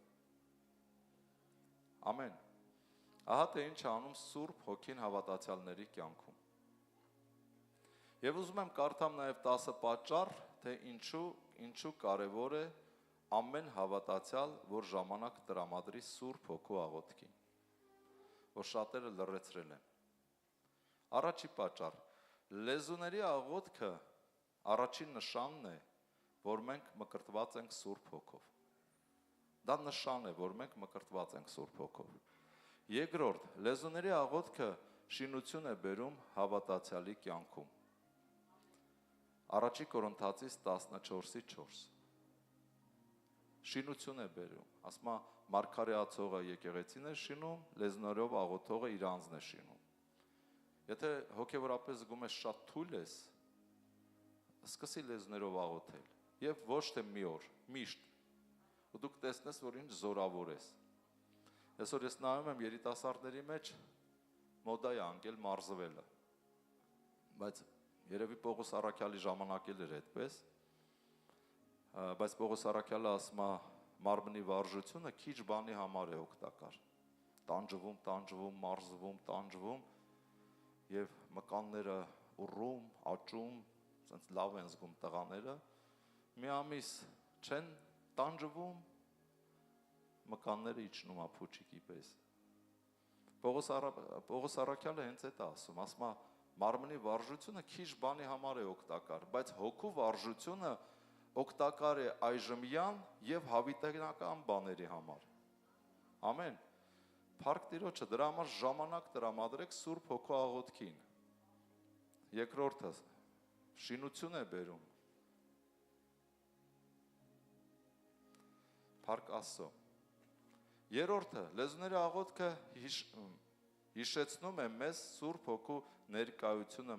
Ամեն։ Ահա թե ինչ է անում Սուրբ Հոգին հավատացյալների կյանքում։ Եվ ուզում եմ կարդամ նաև 10 պատճառ, թե ինչու կարևոր է ամեն հավատացյալ, որ ժամանակ տրամադրի Սուրբ Հոգու աղոթքին, որ շատերը լռեցրել են։ Առաջի պատճառ. լեզուների աղոթքը առաջին նշանն է, որ մենք մկրտված ենք Սուրբ Հոգով։ Դա նշան է, որ մենք մկրտված ենք Սուրբ Հոգով։ Երկրորդ, լեզուների աղոթքը շինություն է բերում հավատացյալի կյանքում։ Առաջի Կորինթացիս 14:4 շինություն է բերում, ասում է մարգարեացողը եկեղեցին է շինում, լեզուներով աղոթողը իր անձն է շինում։ Եթե հոգևորապես զգում ես շատ թույլ ես, սկսի լեզուներով աղոթել եւ ոչ թե մի օր, միշտ։ Ու դուք տեսնես, որ ինչ զորավոր ես։ Այսօր ես նայում եմ երիտասարդների մեջ մոդա է անկել մարզվելը։ Բայց երևի Պողոս Առաքյալի ժամանակ էլ էր այդպես։ Բայց Պողոս Առաքյալը ասում է մարմնի վարժությունը քիչ բանի համար է օգտակար։ Տանջվում, մարզվում, տանջվում եւ մկանները ուռում, աճում, ասենց լավ են զգում տղաները։ Մի ամիս չեն տանջվում, մկանները իջնում է փուչիկի պես։ Պողոս Առաքյալը հենց այդ է ասում է մարմնի վարժությունը քիչ բանի համար է օգտակար, բայց հոգու վարժությունը օգտակար է այժմյան եւ հավիտենական բաների համար։ Ամեն։ Փառք Տիրոջը, դրա համար ժամանակ տրամադրեք Սուրբ Հոգու աղոթքին։ Երկրորդը շինություն է բերում։ Փառք Աստծո։ Երրորդը լեզուների աղոթքը հիշեցնում է մեզ Սուրբ Հոգու ներկայությունը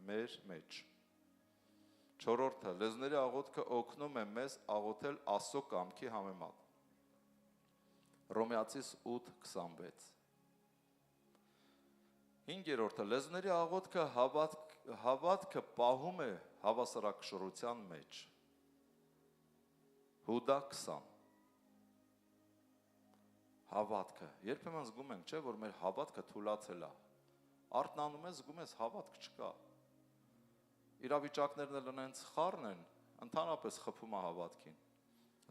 մեր մեջ։ Չորրորդը լեզուների աղոթքը օգնում է մեզ աղոթել Աստծո կամքի համեմատ։ Հռոմեացիս 8:26։ Հինգերորդը լեզուների աղոթքը հավատքը պահում է հավասարակշռության մեջ։ Հուդա 20։ Հավատքը։ Երբեմն զգում ենք, չէ, որ մեր հավատքը թուլացել է։ Արթնանում ես, զգում ես հավատք չկա։ Իրավիճակներն էլ ունեն սխառն են, ընդհանրապես խփում է հավատքին։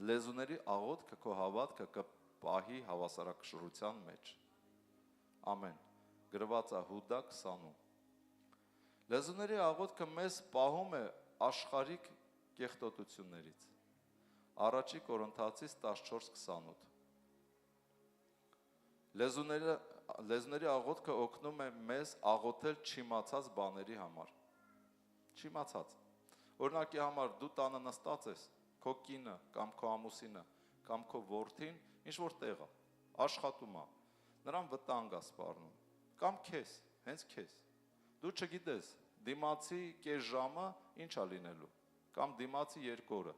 Լեզուների աղոթքը քո հավատքը կպահի հավասարակշռության մեջ։ Ամեն։ Գրված է Հուդա 20-ում։ Լեզուների աղոթքը մեզ պահում է աշխարհիկ կեղտոտություններից։ Առաջի Կորինթացիս 14:28։ Լեզուների աղոթքը օգնում է մեզ աղոթել չիմացած բաների համար։ Չիմացած։ Օրինակի համար դու տանը նստած ես, քո կինը կամ քո ամուսինը կամ քո որդին ինչ որ տեղ է, աշխատում է, նրան վտանգ է սպառնում, կամ քեզ, հենց քեզ։ Դու չգիտես, դիմացի կես ժամը ինչ է լինելու, կամ դիմացի 2 օրը։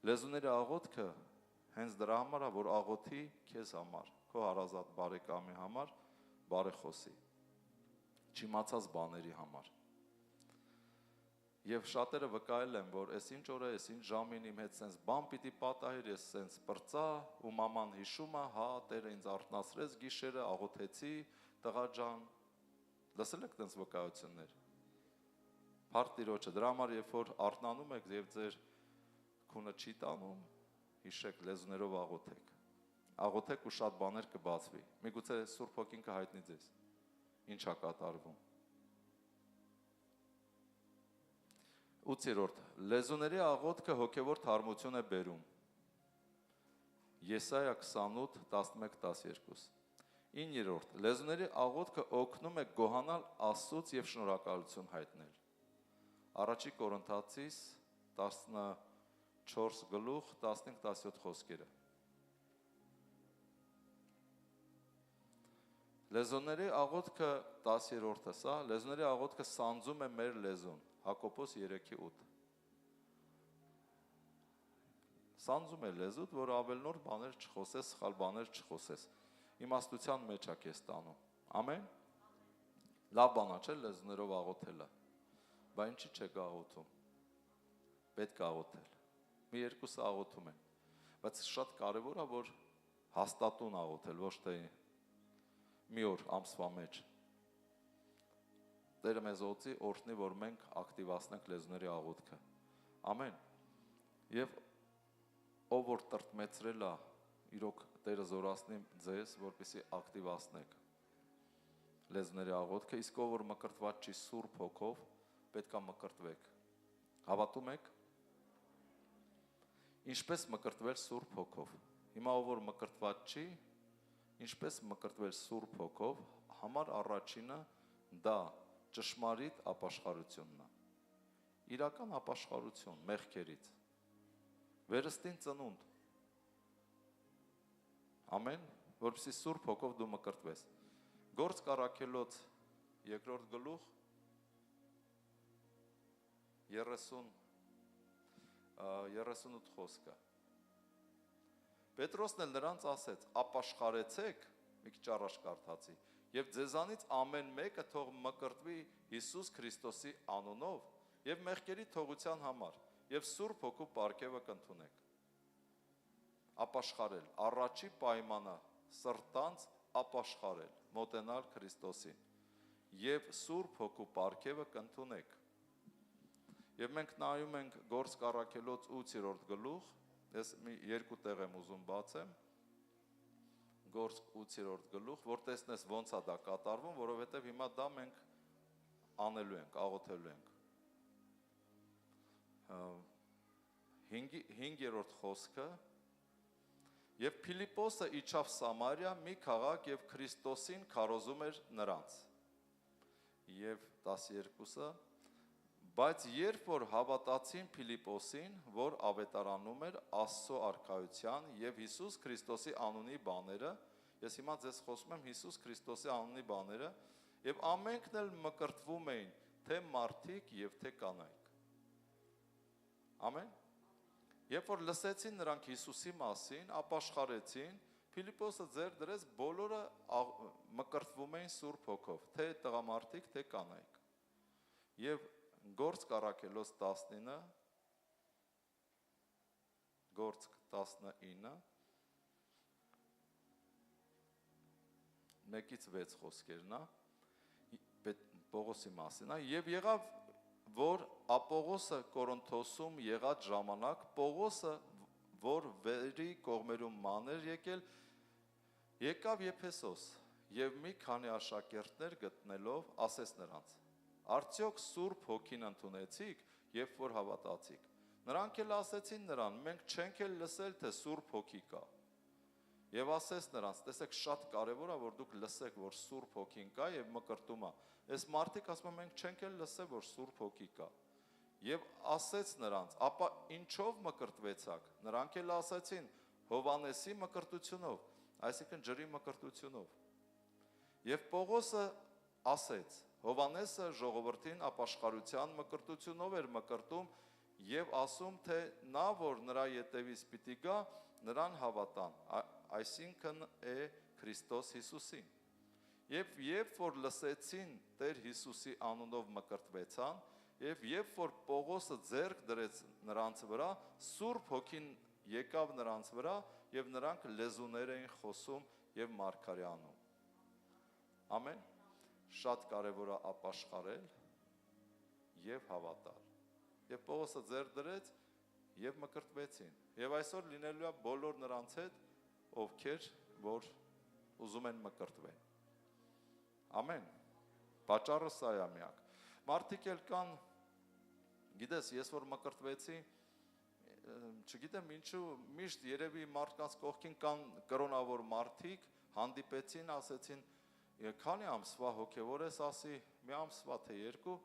Լեզուների աղոթքը հենց դրա համար է, որ աղոթի քեզ համար, քո հարազատ բարեկամի համար, բարեխոսի, չիմացած բաների համար։ Եվ շատերը վկայել են, որ այս ինչ օրը, այս ինչ ժամին իմ հետ սենց բան պիտի պատահեր, ես սենց պրծա ու մաման հիշում է, հա, Տերը ինձ արթնացրեց գիշերը, աղոթեցի, տղա ջան, լսել եք տենց վկայություններ։ Փառք Տիրոջը, դրա համար երբ որ արթնանում եք եւ ձեր քունը չի տանում, հիշեք լեզուներով աղոթեք։ Աղոթեք ու շատ բաներ կբացվի։ Միգուցե Սուրբ Հոգին կհայտնի ձեզ։ Ինչ է կատարվում։ 8-րդ լեզուների աղոթքը հոգևոր թարմություն է բերում։ Եսայա 28:11-12 9-րդ լեզուների աղոթքը օգնում է գոհանալ Աստծուց եւ շնորհակալություն հայտնել։ Առաջի Կորինթացիս 14:15-17 խոսքերը։ Լեզուների աղոթքը 10-րդը սա, լեզուների աղոթքը սանձում է մեր լեզուն, Հակոբոս 3:8։ Սանձում է լեզուդ, որ ավելնոր բաներ չխոսես, սխալ բաներ չխոսես։ Իմաստության մեջ է քեզ տանում։ Ամեն։ Լավ բան է, չէ՞, լեզուներով աղոթելը։ Բա ինչի՞ չեք աղոթում։ Պետք է աղոթել։ Մի երկուսը աղոթում են, բայց շատ կարևոր է, որ հաստատուն աղոթել, ոչ թե մի օր ամսվա մեջ։ Տերը մեզ օծի, օրհնի, որ մենք ակտիվացնենք լեզուների աղոթքը։ Ամեն։ Եվ ով որ տրտմեցրել է, իրոք Տերը զորացնի ձեզ, որպեսզի ակտիվացնեք լեզուների աղոթքը, իսկ ով որ մկրտված չի Սուրբ Հոգով, պետք է մկրտվեք։ Հավատում եք։ Ինչպես մկրտվել Սուրբ Հոգով։ Հիմա ով որ մկրտված չի, ինչպես մկրտվել Սուրբ Հոգով, համար առաջինը դա ճշմարիտ ապաշխարությունն է։ Իրական ապաշխարություն մեղքերից։ Վերստին ծնունդ։ Ամեն, որպեսզի Սուրբ Հոգով դու մկրտվես։ Գործք Առաքելոց 2-րդ գլուխ 38 խոսքը։ Պետրոսն էլ նրանց ասեց. ապաշխարեցեք, մի քիչ առաջ կարդացի, եւ ձեզանից ամեն մեկը թող մկրտվի Հիսուս Քրիստոսի անունով եւ մեղքերի թողության համար եւ Սուրբ Հոգու պարգևը կընդունեք։ Ապաշխարել, առաջի պայմանը սրտանց ապաշխարել, մոտենալ Քրիստոսին եւ Սուրբ Հոգու պարգևը կընդունեք։ Եվ մենք նայում ենք Գործք Առաքելոց 8-րդ գլուխ, ես մի երկու տեղ եմ ուզում բացեմ, Գործք 8-րդ գլուխ, որ տեսնես ոնց է դա կատարվում, որովհետև հիմա դա մենք անելու ենք, աղոթելու ենք։ 5-րդ խոսքը, եւ Փիլիպոսը իջավ Սամարիա մի քաղաք եւ Քրիստոսին քարոզում էր նրանց։ Եվ 12-ը Բայց երբ որ հավատացին Փիլիպոսին, որ ավետարանում էր Աստծո արքայության եւ Հիսուս Քրիստոսի անունի բաները, ես հիմա ձեզ խոսում եմ Հիսուս Քրիստոսի անունի բաները, եւ ամենքն էլ մկրտվում էին, թե մարդիկ եւ թե կանայք։ Ամեն։ Երբ որ լսեցին նրանք Հիսուսի մասին, ապաշխարեցին, Փիլիպոսը ձեռ դրեց, բոլորը մկրտվում էին Սուրբ Հոգով, թե տղամարդիկ, թե կանայք։ Եվ Գործք Առաքելոց 19 Գործք 19 1-6 խոսքերն է Պողոսի մասին է եւ եղավ որ Ապողոսը Կորինթոսում եղած ժամանակ Պողոսը որ վերի կողմերում մաներ եկավ Եփեսոս եւ մի քանի աշակերտներ գտնելով ասեց նրանց Արդյոք Սուրբ Հոգին ընդունեցիք, երբ որ հավատացիք։ Նրանք էլ ասեցին նրան, մենք չենք էլ լսել, թե Սուրբ Հոգի կա։ Եվ ասեց նրանց, տեսեք, շատ կարևոր է, որ դուք լսեք, որ Սուրբ Հոգին կա եւ մկրտում է։ Այս մարդիկ ասում են, մենք չենք էլ լսել, որ Սուրբ Հոգի կա։ Եվ ասեց նրանց, ապա ինչով մկրտվեցաք, նրանք էլ ասացին Հովանեսի մկրտությունով, այսինքն ջրի մկրտությունով։ Եվ Պողոսը ասեց, Հովանեսը ժողովրդին ապաշխարության մկրտությունով էր մկրտում եւ ասում, թե նա, որ նրա ետևից պիտի գա, նրան հավատան, այսինքն է Քրիստոս Հիսուսին։ Եվ որ լսեցին Տեր Հիսուսի անունով մկրտվեցան, եւ որ Պողոսը ձեռք դրեց նրանց վրա, Սուրբ Հոգին եկավ նրանց վրա եւ նրանք լեզուներ էին խոսում եւ մարգարեանում։ Ամեն։ Շատ կարևոր է ապաշխարել եւ հավատալ։ Եվ Պողոսը ձեռք դրեց եւ մկրտվեցին։ Եվ այսօր լինելու է բոլոր նրանց հետ, ովքեր որ ուզում են մկրտվել։ Ամեն։ Պատճառը սա է միակ։ Մարդիկ էլ կան, գիտես, ես որ մկրտվեցի, չգիտեմ ինչու, միշտ երևի մարդկանց կողքին կան կրոնավոր մարդիկ, հանդիպեցին, ասեցին, քանի ամսվա հոգևոր ես, ասի, մի ամսվա թե երկու,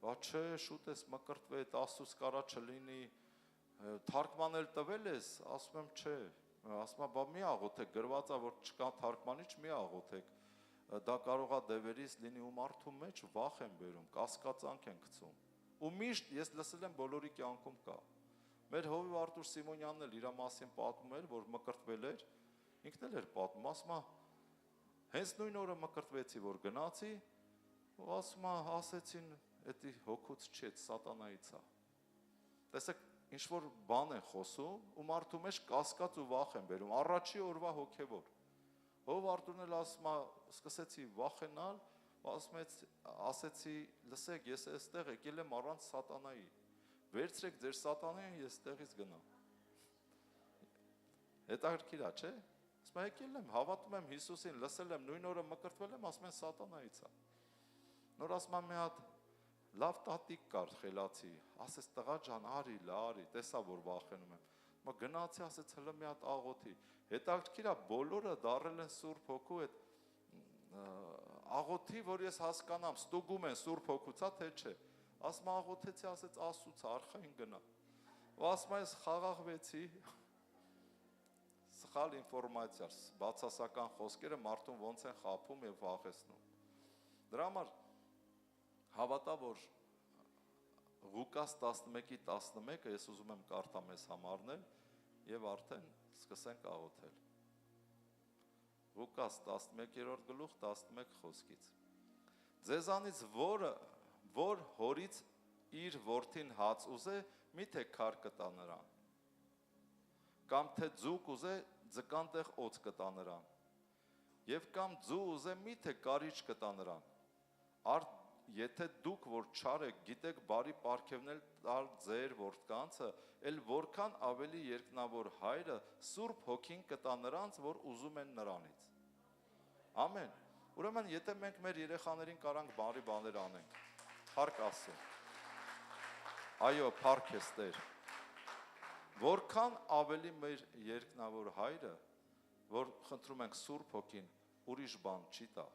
բա չէ, շուտ ես մկրտվել, Աստծուց կարա չլինի, թարգմանել տվել ես, ասում եմ չէ, ասում եմ, բա մի աղոթեք, գրված է, որ չկա թարգմանիչ, մի աղոթեք, դա կարող է դևերից լինի ու մարդու մեջ վախ են բերում, կասկածանք են գցում։ Ու միշտ ես լսել եմ բոլորի կյանքում կա։ Մեր հովիվ Արտուր Սիմոնյանն էլ իր մասին պատմում էր, որ մկրտվել էր, ինքն էլ էր պատմում, ասում է, հենց նույն օրը մկրտվեցի, որ գնացի, ու ասում է, ասեցին, էդի հոգուց չի, սատանայից է։ Տեսեք, ինչ որ բան են խոսում, ու մարդու մեջ կասկած ու վախ են բերում, առաջի օրվա հոգևոր։ Հով Արտուրն էլ ասում է, սկսեցի վախենալ, ասեցի, լսեք, ես այստեղ եկել եմ առանց սատանայի, վերցրեք ձեր սատանային, ես տեղից գնամ։ Հետաքրքիր է, չէ՞։ Ասում եմ, եկել եմ, հավատում եմ Հիսուսին, լսել եմ, նույն օրը մկրտվել եմ, ասում են սատանայից է։ Նոր ասում եմ, մի հատ լավ տատիկ կար խելացի, ասեց տղա ջան, արի, լարի, տեսա որ վախենում եմ։ Մա գնացի, ասեց հələ մի հատ աղոթի։ Հետաքրքիր է, բոլորը դառել են Սուրբ Հոգու այդ աղոթի, որ ես հասկանամ, ստուգում են Սուրբ Հոգուցա, թե չէ։ Ասում աղոթեցի, ասեց Աստծուց արխային գնա։ Ու ասում ես խաղաղվեցի, սխալ ինֆորմացիա, բացասական խոսքերը մարդուն ոնց են խաբում եւ վախեցնում։ Դրա համար հավատա, որ Ղուկաս 11:11-ը ես ուզում եմ կարդամ ես համարնել եւ արդեն սկսենք աղոթել։ Ղուկաս 11:11 խոսքից։ Ձեզանից որ հորից իր որդին հաց ուզե, միթե քար կտա նրան։ Կամ թե ձուկ ուզե, ձկան տեղ օծ կտա նրան։ Եվ կամ ձու ուզե, միթե կարիճ կտա նրան։ Եթե դուք որ չար եք, գիտեք բարի պարգևնել տալ ձեր որդկանցը, էլ որքան ավելի երկնավոր հայրը Սուրբ Հոգին կտա նրանց, որ ուզում են նրանից։ Ամեն։ Ուրեմն, եթե մենք մեր երեխաներին կարանք բարի բաներ անենք, փառք Աստծո։ Այո, փառք ես Տեր։ Որքան ավելի մեր երկնավոր հայրը, որ խնդրում ենք Սուրբ Հոգին, ուրիշ բան չի տա։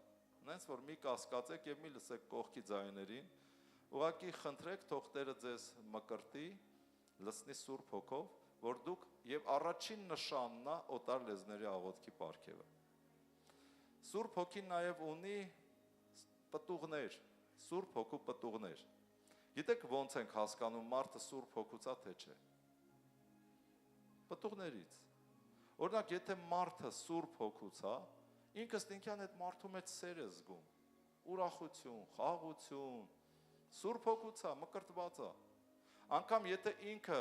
Նենց որ մի կասկածեք եւ մի լսեք կողքի ձայներին, ուղղակի խնդրեք, թող Տերը ձեզ մկրտի, լցնի Սուրբ Հոգով, որ դուք եւ առաջին նշանն է օտար լեզուների աղոթքի պարգևը։ Սուրբ Հոգին նաեւ ունի պտուղներ, Սուրբ Հոգու պտուղներ։ Գիտեք ոնց ենք հասկանում մարդը Սուրբ Հոգուցա թե չէ։ Պտուղներից։ Օրինակ, եթե մարդը Սուրբ Հոգուցա, ինքը ինքան այդ մարդու մեջ սեր է զգում, ուրախություն, խաղաղություն, Սուրբ Հոգուցա, մկրտված է։ Անկամ եթե ինքը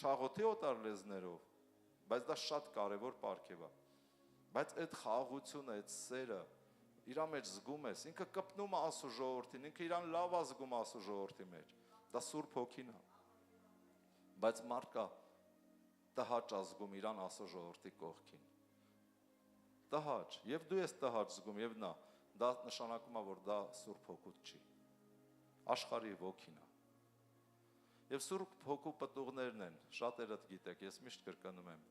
չաղոթի օտար լեզուներով, բայց դա շատ կարևոր պարգև է։ Բայց այդ խաղաղությունը, այդ սերը իր մեջ զգում ես, ինքը կպնում է Աստծո ժողովրդին, ինքը իրան լավ է զգում Աստծո ժողովրդի մեջ։ Դա Սուրբ Հոգին է։ Բայց մարդը տհաճ է զգում իրան Աստծո ժողովրդի կողքին։ Տհաճ, եւ դու ես տհաճ զգում, եւ նա, դա նշանակում է, որ դա Սուրբ Հոգուց չի։ Աշխարհի ոգին է։ Եվ Սուրբ Հոգու պտուղներն են, շատերը գիտեք, ես միշտ կրկնում եմ։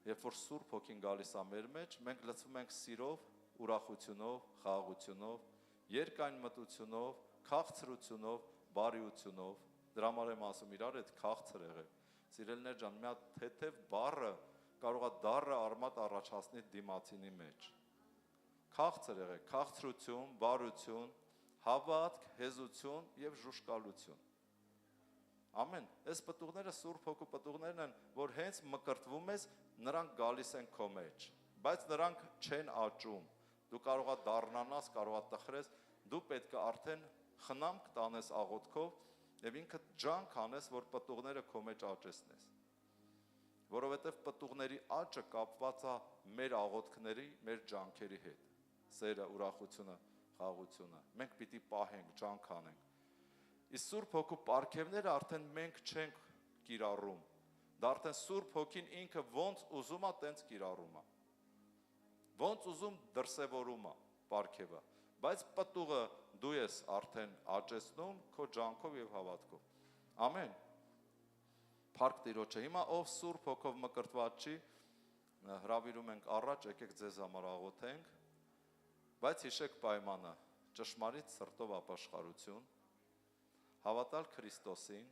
Երբ որ Սուրբ Հոգին գալիս է մեր մեջ, մենք լցվում ենք սիրով, ուրախությունով, խաղաղությունով, երկայն մտությունով, քաղցրությունով, բարիությունով, Դրա համար եմ ասում, իրար հետ քաղցր եղեք։ Սիրելիներ ջան, մի հատ թեթև բառը կարող է դառը արմատ առաջացնի դիմացինի մեջ։ Քաղցր եղեք, քաղցրություն, բարություն, հավատք, հեզություն եւ ժուշկալություն։ Ամեն, այս պտուղները Սուրբ Հոգու պտուղներն են, որ հենց մկրտվում ես, նրանք գալիս են քո մեջ, բայց նրանք չեն աճում։ Դու կարող ես դառնանաս, կարող ես տխրես, դու պետք է արդեն խնամք տանես աղոթքով եւ ինքդ ջանք անես, որ պտուղները քո մեջ աճեցնես։ Որովհետեւ պտուղների աճը կապված է մեր աղոթքների, մեր ջանքերի հետ։ Սերը, ուրախությունը, խաղաղությունը։ Մենք պիտի պահենք, ջանք անենք։ Իսկ Սուրբ Հոգու պարգևները արդեն մենք չենք կիրառում։ Դա արդեն Սուրբ Հոգին ինքը ոնց ուզում է, տենց կիրառում է։ Ոնց ուզում դրսևորում է պարգևը, բայց պտուղը դու ես արդեն աճեցնում քո ջանքով եւ հավատքով։ Ամեն։ Փառք Տիրոջը։ Հիմա ով Սուրբ Հոգով մկրտված չի, հրավիրում ենք առաջ, եկեք ձեզ համար աղոթենք, բայց հիշեք պայմանը՝ ճշմարիտ սրտով ապաշխարություն, հավատալ Քրիստոսին,